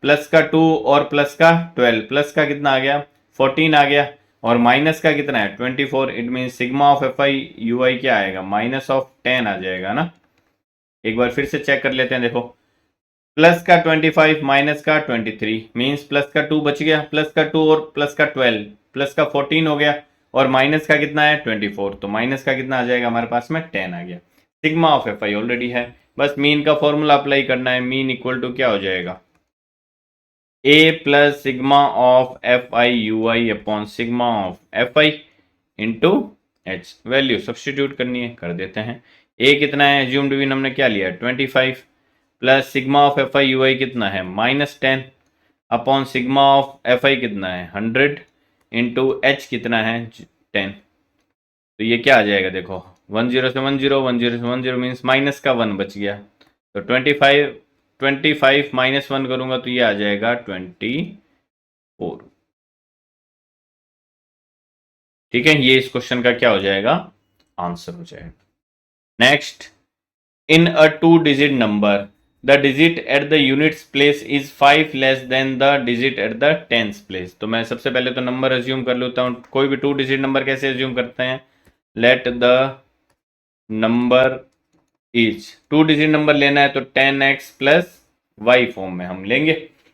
Speaker 1: प्लस का 2 और प्लस का 12, प्लस का कितना आ गया, 14 आ गया, और माइनस का कितना है, 24। It mean sigma of FI UI क्या आएगा, -10 आ जाएगा ना। एक बार फिर से चेक कर लेते हैं, देखो प्लस का 25 माइनस का 23 मीन्स प्लस का 2 बच गया, प्लस का 2 और प्लस का 12, प्लस का 14 हो गया, और माइनस का कितना है 24, तो माइनस का कितना आ जाएगा हमारे पास में 10 आ गया। सिग्मा ऑफ FI ऑलरेडी है, बस मीन का फॉर्मूला अप्लाई करना है। मीन इक्वल टू क्या हो जाएगा, A plus sigma of FI UI upon sigma of FI into H। Value substitute करनी है, कर देते हैं। A कितना है, एज्यूम्ड मीन हमने क्या लिया, 25, plus sigma of FI UI कितना है, -10 अपॉन सिग्मा ऑफ FI कितना है, 100 इंटू H कितना है, 10। तो ये क्या आ जाएगा, देखो 10 से 10, 10 से 10 मीन्स माइनस का 1 बच गया, तो 25 -1 करूंगा तो ये आ जाएगा 24। ठीक है, ये इस क्वेश्चन का क्या हो जाएगा, आंसर हो जाएगा। Next, in a 2 digit number the digit at the units place is 5 less than the digit at the tens place. तो मैं सबसे पहले तो नंबर अज्यूम कर लेता हूँ। कोई भी 2 डिजिट नंबर कैसे अज्यूम करते हैं, let the number is, 2 digit number लेना है तो 10x प्लस y फॉर्म में हम लेंगे।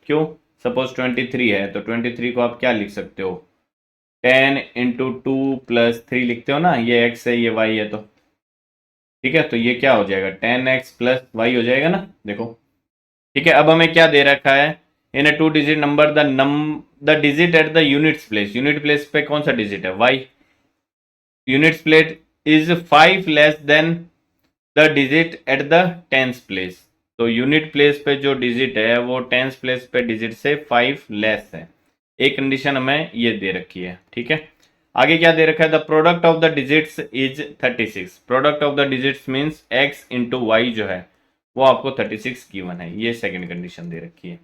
Speaker 1: क्यों, सपोज 23 है तो 23 को आप क्या लिख सकते हो, 10 इंटू 2 प्लस 3 लिखते हो ना, ये x है ये y है, तो ठीक है, तो ये क्या हो जाएगा, 10x प्लस y हो जाएगा ना, देखो। ठीक है, अब हमें क्या दे रखा है, इन अ 2 digit number the digit at the units place, unit place पे कौन सा डिजिट है, y। Units place is 5 less than the digit at the tens place. तो यूनिट प्लेस पे जो डिजिट है वो टेंस प्लेस पे डिजिट से 5 लेस है। एक कंडीशन हमें ये दे रखी है, ठीक है। आगे क्या दे रखा है, the product of the digits is 36। Product of the digits means x into y जो है वो आपको 36 गिवन है, ये सेकंड कंडीशन दे रखी है,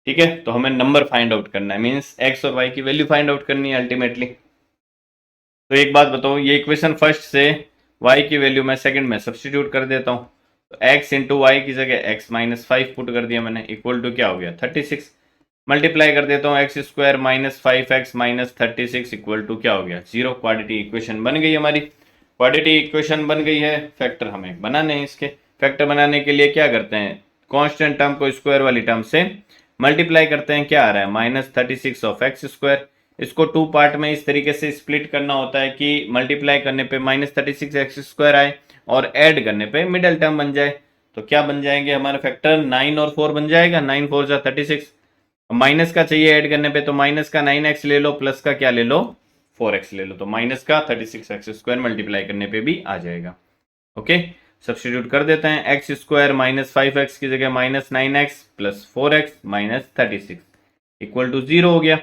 Speaker 1: ठीक है। तो हमें नंबर फाइंड आउट करना है, मीन्स x और y की वैल्यू फाइंड आउट करनी है अल्टीमेटली। तो एक बात बताओ, ये इक्वेशन फर्स्ट से y की वैल्यू मैं सेकंड में सब्सटीट्यूट कर देता हूँ। तो x इंटू वाई की जगह x माइनस 5 पुट कर दिया मैंने, इक्वल टू क्या हो गया 36। मल्टीप्लाई कर देता हूँ, x square minus 5x minus 36 equal to क्या हो गया 0। क्वाड्रेटिक इक्वेशन बन गई हमारी। क्वाड्रेटिक इक्वेशन बन गई है, फैक्टर हमें बनाने हैं। इसके फैक्टर बनाने के लिए क्या करते हैं, कांस्टेंट टर्म को स्क्वायर वाली टर्म से मल्टीप्लाई करते हैं। क्या आ रहा है माइनस 36 ऑफ एक्स स्क्वायर। इसको टू पार्ट में इस तरीके से स्प्लिट करना होता है कि मल्टीप्लाई करने पे माइनस 36 एक्स स्क्वायर आए और ऐड करने पे मिडल टर्म बन जाए। तो क्या बन जाएंगे हमारे फैक्टर, 9 और 4 बन जाएगा, 9 4 जा 36। माइनस का चाहिए ऐड करने पे, तो माइनस का 9x ले लो, प्लस का क्या ले लो 4x ले लो, तो माइनस का 36x स्क्वायर मल्टीप्लाई करने पे भी आ जाएगा। ओके, सब्स्टिट्यूट कर देते हैं, एक्स स्क्वायर माइनस 5x की जगह minus 9x plus 4x minus 36 equal to 0 हो गया।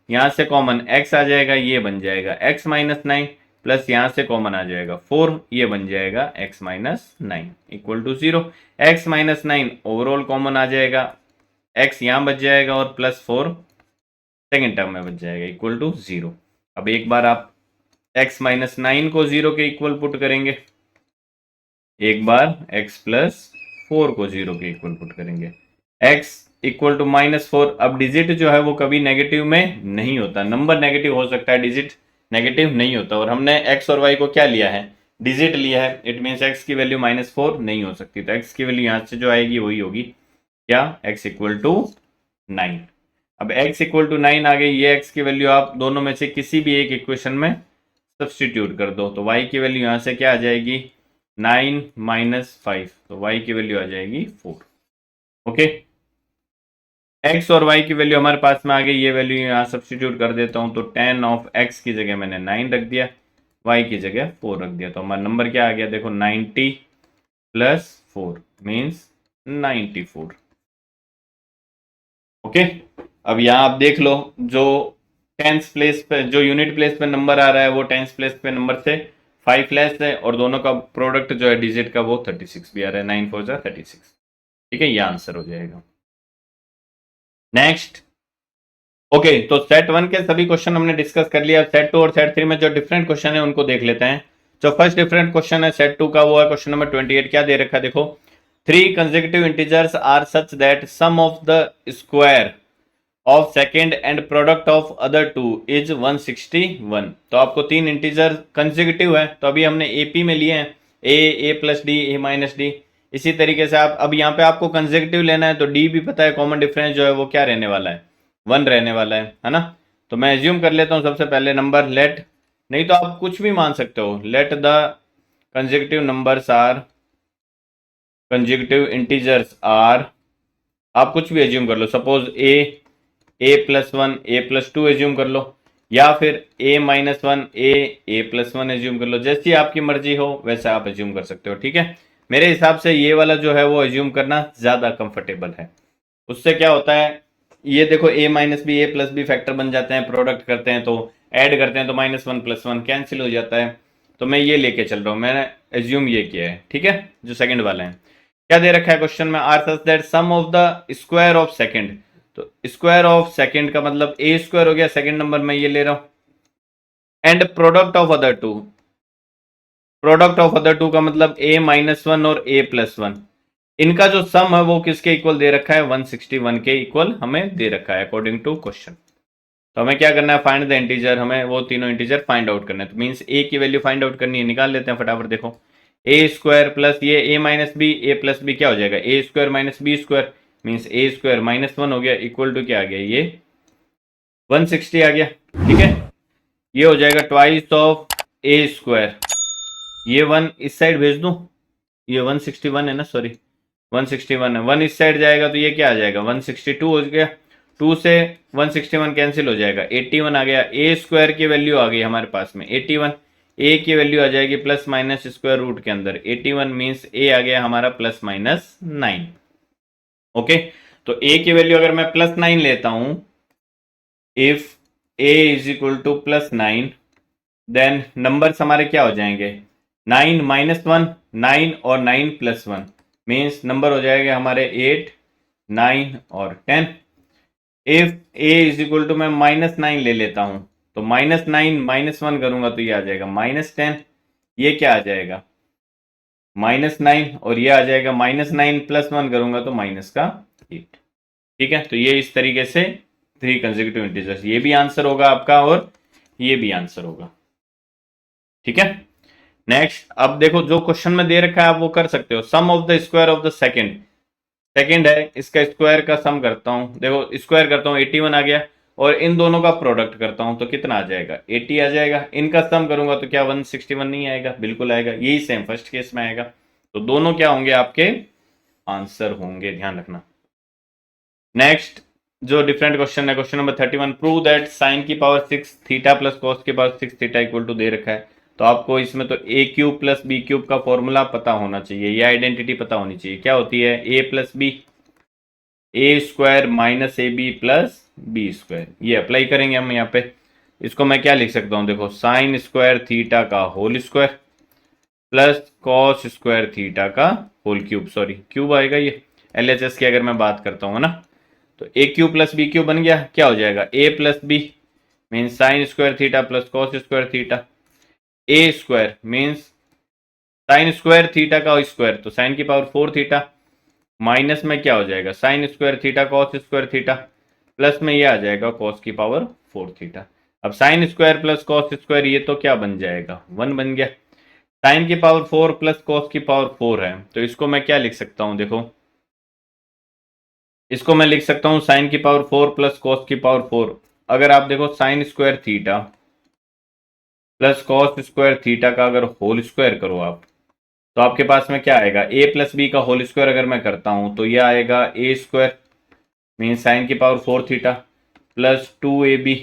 Speaker 1: यहां से कॉमन x आ जाएगा, ये बन जाएगा x माइनस 9 प्लस यहां से कॉमन आ जाएगा 4, ये बन जाएगा x minus 9 equal to 0। x minus 9 overall common आ जाएगा, x यहां बच जाएगा और प्लस 4 सेकेंड टर्म में बच जाएगा इक्वल टू 0। अब एक बार आप x माइनस 9 को 0 के इक्वल पुट करेंगे, एक बार x प्लस 4 को 0 के इक्वल पुट करेंगे, x इक्वल टू माइनस 4। अब डिजिट जो है वो कभी नेगेटिव में नहीं होता, नंबर नेगेटिव हो सकता है, डिजिट नेगेटिव नहीं होता। और हमने x और y को क्या लिया है, डिजिट लिया है, इट मीन्स x की वैल्यू माइनस 4 नहीं हो सकती। तो x की वैल्यू यहां से जो आएगी वही होगी क्या, x इक्वल टू 9। अब x इक्वल टू 9 आ गई, ये x की वैल्यू आप दोनों में से किसी भी एक इक्वेशन में सब्सटीट्यूट कर दो, तो y की वैल्यू यहां से क्या आ जाएगी 9 माइनस 5, तो y की वैल्यू आ जाएगी 4। ओके, x और y की वैल्यू हमारे पास में आ गई, ये वैल्यू यहाँ सब्सटीट्यूट कर देता हूँ। तो 10 ऑफ x की जगह मैंने 9 रख दिया, y की जगह 4 रख दिया, तो हमारा नंबर क्या आ गया देखो 90 प्लस 4 मीन्स 94। ओके, अब यहाँ आप देख लो, जो टेंस प्लेस पे, जो यूनिट प्लेस पे नंबर आ रहा है वो टेंस प्लेस पे नंबर से 5 लेस है, और दोनों का प्रोडक्ट जो है डिजिट का वो 36 भी आ रहा है, 9 4 36। ठीक है, ये आंसर हो जाएगा। नेक्स्ट, ओके, तो सेट 1 के सभी क्वेश्चन हमने डिस्कस कर लिया। सेट 2 और सेट 3 में जो डिफरेंट क्वेश्चन है उनको देख लेते हैं। जो फर्स्ट डिफरेंट क्वेश्चन है सेट 2 का, वो है क्वेश्चन नंबर 28। क्या दे रखा है देखो, 3 consecutive integers are such that sum of the square of second and product of other two is 161। तो आपको 3 इंटीजर कंसेक्यूटिव है, तो अभी हमने एपी में लिए हैं, ए प्लस डी, ए माइनस डी। इसी तरीके से आप अब यहाँ पे आपको कंसेक्यूटिव लेना है, तो डी भी पता है, कॉमन डिफरेंस जो है वो क्या रहने वाला है 1 रहने वाला है ना। तो मैं एज्यूम कर लेता हूँ सबसे पहले नंबर लेट, नहीं तो आप कुछ भी मान सकते हो, let the consecutive numbers are, consecutive integers are, आप कुछ भी एज्यूम कर लो, suppose a plus 1, a plus 2 assume कर लो, या फिर a minus 1, a plus 1 assume कर लो, जैसी आपकी मर्जी हो वैसा आप एज्यूम कर सकते हो। ठीक है, मेरे हिसाब से ये वाला जो है वो एज्यूम करना ज़्यादा कंफर्टेबल है। उससे क्या होता है, ये देखो ए minus b, a plus B factor बन जाते हैं, प्रोडक्ट करते हैं तो ऐड करते हैं तो माइनस 1 प्लस 1 कैंसिल हो जाता है। तो मैं ये लेके चल रहा हूँ, मैंने एज्यूम ये किया है। ठीक है, जो सेकंड वाला है, क्या दे रखा है क्वेश्चन में, are such that sum of the square of second. तो स्क्वायर ऑफ सेकंड का मतलब ए स्क्वायर हो गया, सेकंड नंबर में ये ले रहा हूं, and product of other two, product of other two का मतलब ए माइनस 1 और ए प्लस 1, इनका जो सम है वो किसके इक्वल दे रखा है 161 के इक्वल हमें दे रखा है अकॉर्डिंग टू क्वेश्चन। तो हमें क्या करना है, फाइंड द इंटीजर, हमें वो तीनों इंटीजर फाइंड आउट करना है। तो मीन्स ए की वैल्यू फाइंड आउट करनी है, निकाल लेते हैं फटाफट। देखो ए स्क्वायर प्लस ये a minus b, a plus b क्या हो जाएगा, a square minus b square means a square minus 1 हो गया, इक्वल टू क्या आ गया, ये 160 आ गया। ठीक है, ये हो जाएगा ट्वाइस ऑफ ए स्क्वायर, ये 1 इस साइड भेज दूं, ये 161 है ना, सॉरी 161 है, 1 इस साइड जाएगा तो ये क्या आ जाएगा 162 हो गया, 2 से 161 कैंसिल हो जाएगा, 81 आ गया। ए स्क्वायर की वैल्यू आ गई हमारे पास में 81, ए की वैल्यू आ जाएगी प्लस माइनस स्क्वायर रूट के अंदर 81 मीन्स ए आ गया हमारा प्लस माइनस 9। ओके, तो ए की वैल्यू अगर मैं प्लस 9 लेता हूं, if a is equal to plus 9, then numbers हमारे क्या हो जाएंगे, 9 माइनस 1, 9 और 9 प्लस 1 मीन्स नंबर हो जाएंगे हमारे 8, 9 और 10। If a is equal to मैं माइनस 9 ले लेता हूं, तो माइनस 9 माइनस 1 करूंगा तो ये आ जाएगा माइनस 10, ये क्या आ जाएगा माइनस 9, और ये आ जाएगा माइनस 9 प्लस 1 करूंगा तो माइनस का 8। ठीक है, तो ये इस तरीके से 3 कंसेक्यूटिव इंटीजर्स, ये भी आंसर होगा आपका और ये भी आंसर होगा। ठीक है, नेक्स्ट अब देखो जो क्वेश्चन में दे रखा है आप वो कर सकते हो। Sum of the square of the second, second है इसका स्क्वायर का सम करता हूं, देखो स्क्वायर करता हूं 81 आ गया, और इन दोनों का प्रोडक्ट करता हूं तो कितना आ जाएगा 80 आ जाएगा। इनका सम करूंगा तो क्या 161 नहीं आएगा, बिल्कुल आएगा, यही सेम फर्स्ट केस में आएगा। तो दोनों क्या होंगे आपके आंसर होंगे, ध्यान रखना। नेक्स्ट जो डिफरेंट क्वेश्चन है, question number 31, prove that sine की पावर 6 थीटा प्लस कॉस की पावर 6 थीटा इक्वल टू दे रखा है। तो आपको इसमें तो ए क्यूब प्लस बी क्यूब का फॉर्मूला पता होना चाहिए, ये आइडेंटिटी पता होनी चाहिए। क्या होती है, a plus b, a square minus a b plus b square, ये अप्लाई करेंगे हम यहाँ पे। इसको मैं क्या लिख सकता हूँ, देखो साइन स्क्वायर थीटा का whole square plus cos square theta का होल क्यूब, सॉरी क्यूब आएगा ये, एलएचएस की अगर मैं बात करता हूँ ना, तो ए क्यूब प्लस बी क्यूब बन गया। क्या हो जाएगा a plus b means sine square theta plus cos square theta, a square means sine square theta का स्क्वायर तो साइन की पावर 4 थीटा, माइनस में क्या हो जाएगा sine square theta cos square theta, plus में ये आ जाएगा कॉस की पावर 4 थीटा। अब sine square plus cos square ये तो क्या बन जाएगा 1 बन गया। साइन की पावर 4 प्लस कॉस की पावर 4 है, तो इसको मैं क्या लिख सकता हूं, देखो इसको मैं लिख सकता हूं साइन की पावर 4 प्लस कॉस की पावर 4। अगर आप देखो sine square theta plus cos square theta का अगर होल स्क्वायर करो आप, तो आपके पास में क्या आएगा ए प्लस बी का होल स्क्वायर अगर मैं करता हूं तो ये आएगा ए स्क्वायर मीन्स साइन की power 4 theta plus 2ab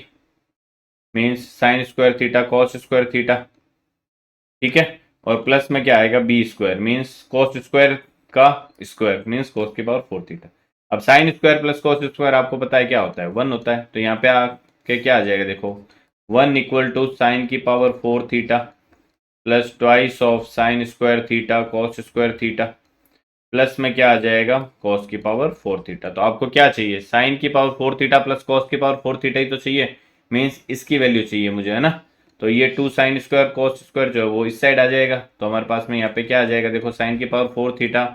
Speaker 1: means sine square theta cos square theta. ठीक है, और प्लस में क्या आएगा B square means cos square का स्क्वायर मीन्स कॉस की पावर 4 थीटा। अब sine square plus cos square आपको पता है क्या होता है 1 होता है, तो यहाँ पे आके क्या आ जाएगा, देखो 1 इक्वल टू साइन की power 4 theta plus twice of sine square theta cos square theta, plus में क्या आ जाएगा कॉस की पावर 4 थीटा। तो आपको क्या चाहिए साइन की पावर 4 थीटा प्लस कॉस की पावर 4 थीटा ही तो चाहिए, मीन्स इसकी वैल्यू चाहिए मुझे, है ना। तो ये 2 साइन स्क्वायर कॉस स्क्वायर जो है वो इस साइड आ जाएगा, तो हमारे पास में यहाँ पे क्या आ जाएगा, देखो साइन की पावर 4 थीटा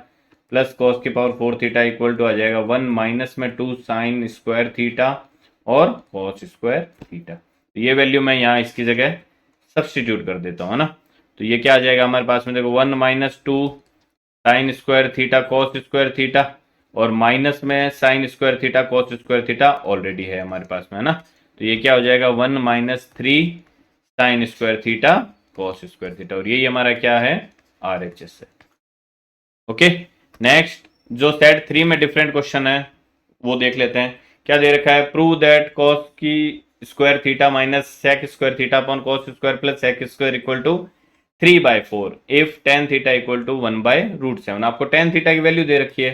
Speaker 1: प्लस कॉस की पावर 4 थीटा इक्वल टू आ जाएगा 1 माइनस में 2 साइन स्क्वायर थीटा और कॉस स्क्वायर थीटा। तो ये वैल्यू मैं यहाँ इसकी जगह सब्सटीट्यूट कर देता हूँ, है ना। तो ये क्या आ जाएगा हमारे पास में, देखो 1 minus 2 sign square theta cos square theta, और माइनस में sign square theta cos square theta already है हमारे पास में, है ना। तो ये क्या हो जाएगा 1 minus 3 sign square theta cos square theta, और यही हमारा क्या है RHS है। ओके, नेक्स्ट जो सेट 3 में डिफरेंट क्वेश्चन है वो देख लेते हैं। क्या दे रखा है, प्रूव दैट कॉस की square theta minus sec square theta upon cos square plus sec square equal to 3/4 if tan theta equal to 1/√7। आपको टेन थीटा की वैल्यू दे रखी है,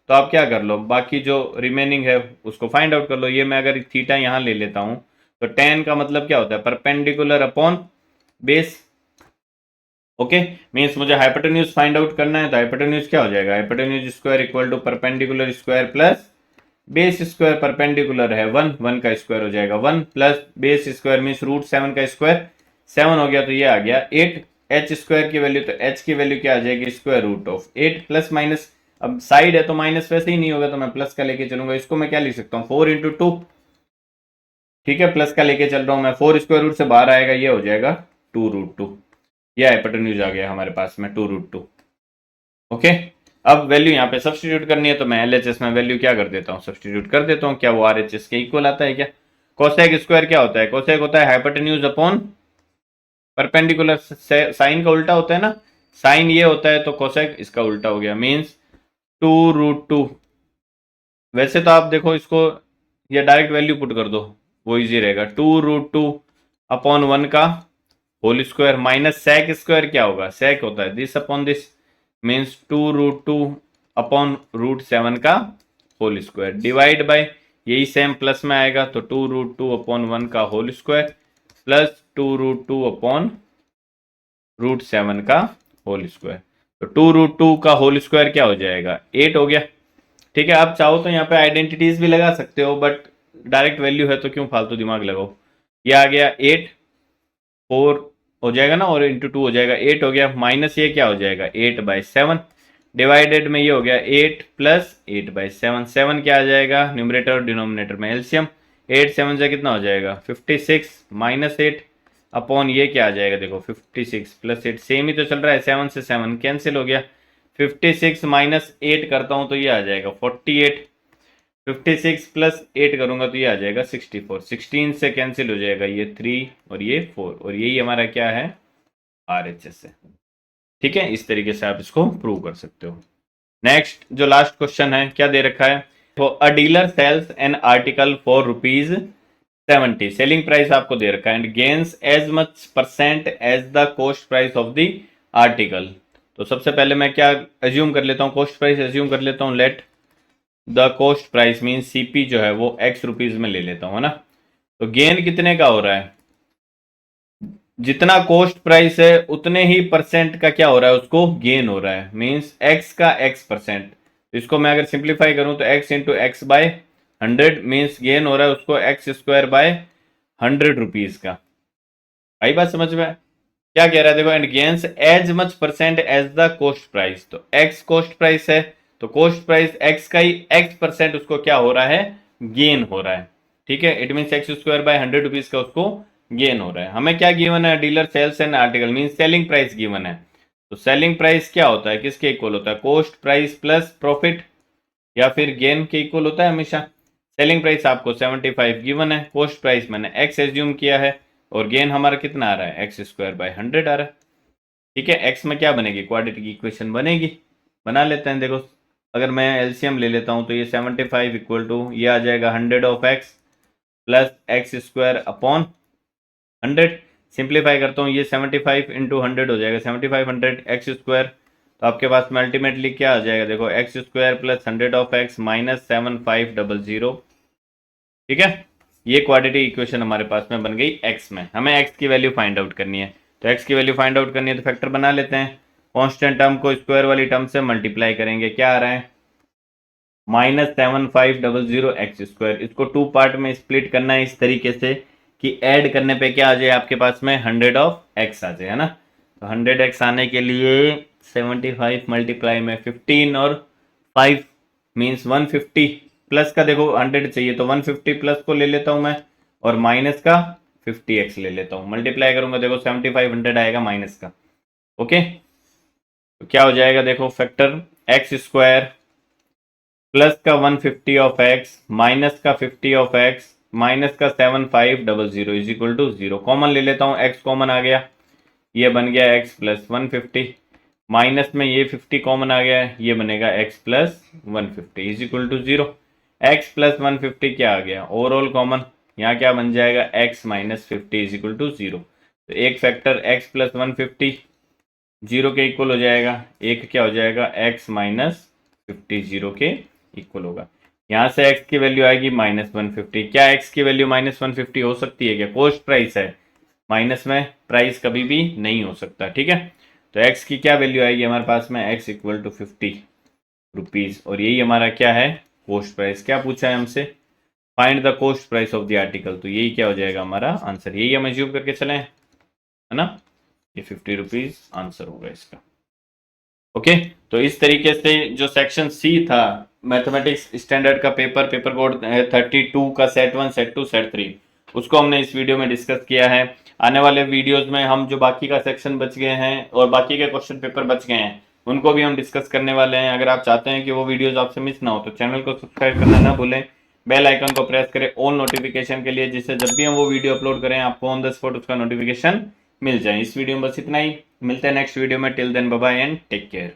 Speaker 1: तो आप क्या कर लो, बाकी जो रिमेनिंग है उसको फाइंड आउट कर लो। ये मैं अगर थीटा यहाँ ले लेता हूँ तो टेन का मतलब क्या होता है perpendicular upon base. Okay, means मुझे हाइपोटेन्यूज फाइंड आउट करना है, तो हाइपोटेन्यूज क्या हो जाएगा, hypotenuse square equal to perpendicular square plus base square, perpendicular है 1 का स्क्वायर हो जाएगा 1 प्लस बेस स्क्वायर मीन्स √7 का स्क्वायर 7 हो गया, तो ये आ गया 8। एच स्क्वायर की वैल्यू, तो एच की वैल्यू क्या आ जाएगी square root of 8 plus minus, अब साइड है तो माइनस वैसे ही नहीं होगा तो मैं प्लस का लेके चलूंगा। इसको मैं क्या लिख सकता हूँ 4 इंटू 2, ठीक है, प्लस का लेके चल रहा हूँ मैं, 4 स्क्वायर रूट से बाहर आएगा ये हो जाएगा 2√2। ये हाइपोटेन्यूज आ गया हमारे पास में 2√2। ओके, अब वैल्यू यहाँ पे सब्सटीट्यूट करनी है, तो मैं LHS में वैल्यू क्या कर देता हूँ सब्सटीट्यूट कर देता हूँ। क्या वो RHS के इक्वल आता है क्या। कोसेक स्क्वायर क्या होता है, कोसेक होता है हाइपोटेन्यूज अपॉन परपेंडिकुलर, साइन का उल्टा होता है ना, साइन ये होता है तो कोसेक इसका उल्टा हो गया मीन्स 2√2। वैसे तो आप देखो इसको या डायरेक्ट वैल्यू पुट कर दो वो इजी रहेगा, 2√2 अपॉन 1 का whole square minus sec square क्या होगा, सेक होता है this upon this, means 2√2 upon √7 का होल स्क्वायर, डिवाइड बाय यही सेम प्लस में आएगा तो 2√2 अपॉन 1 का होल स्क्वायर प्लस 2√2 अपॉन √7 का होल स्क्वायर। तो 2√2 का होल स्क्वायर क्या हो जाएगा, 8 हो गया। ठीक है, आप चाहो तो यहाँ पे आइडेंटिटीज भी लगा सकते हो, बट डायरेक्ट वैल्यू है तो क्यों फालतू दिमाग लगाओ। ये आ गया 8, 4 हो जाएगा ना, और इंटू 2 हो जाएगा, 8 हो गया, माइनस ये क्या हो जाएगा 8/7, डिवाइडेड में ये हो गया 8 प्लस 8/7, 7 क्या आ जाएगा न्यूमरेटर और डिनोमिनेटर में एलसीएम, 8 7 से कितना हो जाएगा 56 माइनस 8 अपॉन ये क्या आ जाएगा देखो 56 प्लस 8, सेम ही तो चल रहा है, 7 से 7 कैंसिल हो गया, 56 माइनस 8 करता हूं तो ये आ जाएगा 48, 56 प्लस 8 करूंगा तो ये आ जाएगा 64, 16 से कैंसिल हो जाएगा ये 3 और ये 4, और यही हमारा क्या है RHS है। ठीक है, इस तरीके से आप इसको प्रूव कर सकते हो। नेक्स्ट जो लास्ट क्वेश्चन है क्या दे रखा है, तो a dealer sells an article for ₹70, selling price आपको दे रखा है, and gains as much percent as the cost price of the article. तो सबसे पहले मैं क्या एज्यूम कर लेता हूँ, कॉस्ट प्राइस एज्यूम कर लेता हूँ, let the cost price mean CP जो है वो X रुपीज में ले लेता हूँ, है ना। तो गेन कितने का हो रहा है, जितना कॉस्ट प्राइस है उतने ही परसेंट का क्या हो रहा है उसको गेन हो रहा है, मीन्स X का X%। इसको मैं अगर सिंप्लीफाई करूं तो X into X by 100 means gain हो रहा है उसको X² बाय 100 रुपीज का। आई बात समझ में, क्या कह रहा है देखो, and gains as much percent as the cost price, तो X कॉस्ट प्राइस है तो कॉस्ट प्राइस X का ही X% उसको क्या हो रहा है गेन हो रहा है। ठीक है, it means X² bye 100 rupees का उसको गेन हो रहा है। हमें क्या गिवन है, dealer sells and article mean selling price given है, तो सेलिंग प्राइस क्या होता है किसके इक्वल होता है, कॉस्ट प्राइस प्लस प्रॉफिट या फिर गेन के इक्वल होता है हमेशा। सेलिंग प्राइस आपको 75 गिवन है, कॉस्ट प्राइस मैंने X एज्यूम किया है, और गेन हमारा कितना आ रहा है X² बाय 100 आ रहा है। ठीक है, X में क्या बनेगी क्वाड्रेटिक इक्वेशन बनेगी, बना लेते हैं। देखो अगर मैं एलसीएम ले लेता हूं तो ये 75 इक्वल टू ये आ जाएगा 100 of X plus X² upon 100, simplify करता हूँ ये 75 इंटू 100 हो जाएगा 75 100 X², तो आपके पास में अल्टीमेटली क्या आ जाएगा देखो X² plus 100 of X minus 7500। ठीक है, ये क्वाड्रेटिक इक्वेशन हमारे पास में बन गई X में। हमें X की वैल्यू फाइंड आउट करनी है, तो X की वैल्यू फाइंड आउट करनी है तो फैक्टर बना लेते हैं, कांस्टेंट टर्म को स्क्वायर वाली टर्म से मल्टीप्लाई करेंगे, क्या आ रहा है -7500 X²। इसको 2 पार्ट में स्प्लिट करना है इस तरीके से कि ऐड करने पे क्या आ जाए आपके पास में 100 ऑफ X आ जाए, है ना। तो 100X आने के लिए 75 मल्टीप्लाई में 15 और 5 मीन्स 150 प्लस का, देखो 100 चाहिए तो 150 प्लस को ले लेता हूं मैं, और माइनस का 50X ले लेता हूं, मल्टीप्लाई करूंगा देखो 7500 आएगा माइनस का। ओके, तो क्या हो जाएगा देखो फैक्टर X² प्लस का 150 ऑफ X माइनस का 50 ऑफ X माइनस का 7500 इज इक्वल टू 0, कॉमन ले लेता हूँ, X कॉमन आ गया, ये बन गया X प्लस 150, माइनस में ये 50 कॉमन आ गया, ये बनेगा X plus 150 is equal to 0। X plus 150 क्या आ गया ओवरऑल कॉमन, यहाँ क्या बन जाएगा X minus 50 is equal to 0। तो एक फैक्टर X प्लस 150 0 के इक्वल हो जाएगा, एक क्या हो जाएगा X माइनस 50 0 के इक्वल होगा। यहाँ से X की वैल्यू आएगी -150, क्या X की वैल्यू -150 हो सकती है क्या, कॉस्ट प्राइस है, माइनस में प्राइस कभी भी नहीं हो सकता। ठीक है, तो X की क्या वैल्यू आएगी हमारे पास में X इक्वल टू 50 रुपीज, और यही हमारा क्या है कॉस्ट प्राइस। क्या पूछा है हमसे, find the cost price of the article, तो यही क्या हो जाएगा हमारा आंसर, यही हम एज्यूम करके चले, है ना, ये 50 रुपीज आंसर होगा इसका। ओके, तो इस तरीके से जो सेक्शन C था मैथमेटिक्स स्टैंडर्ड का पेपर कोड है 32 का सेट 1 सेट 2 सेट 3, उसको हमने इस वीडियो में डिस्कस किया है। आने वाले वीडियोस में हम जो बाकी का सेक्शन बच गए हैं और बाकी के क्वेश्चन पेपर बच गए हैं उनको भी हम डिस्कस करने वाले हैं। अगर आप चाहते हैं कि वो वीडियोस आपसे मिस ना हो तो चैनल को सब्सक्राइब करना ना भूलें, बेल आइकन को प्रेस करें ऑल नोटिफिकेशन के लिए, जिससे जब भी हम वो वीडियो अपलोड करें आपको ऑन द स्पॉट उसका नोटिफिकेशन मिल जाए। इस वीडियो में बस इतना ही, मिलते हैं नेक्स्ट वीडियो में, till then bye bye and take care.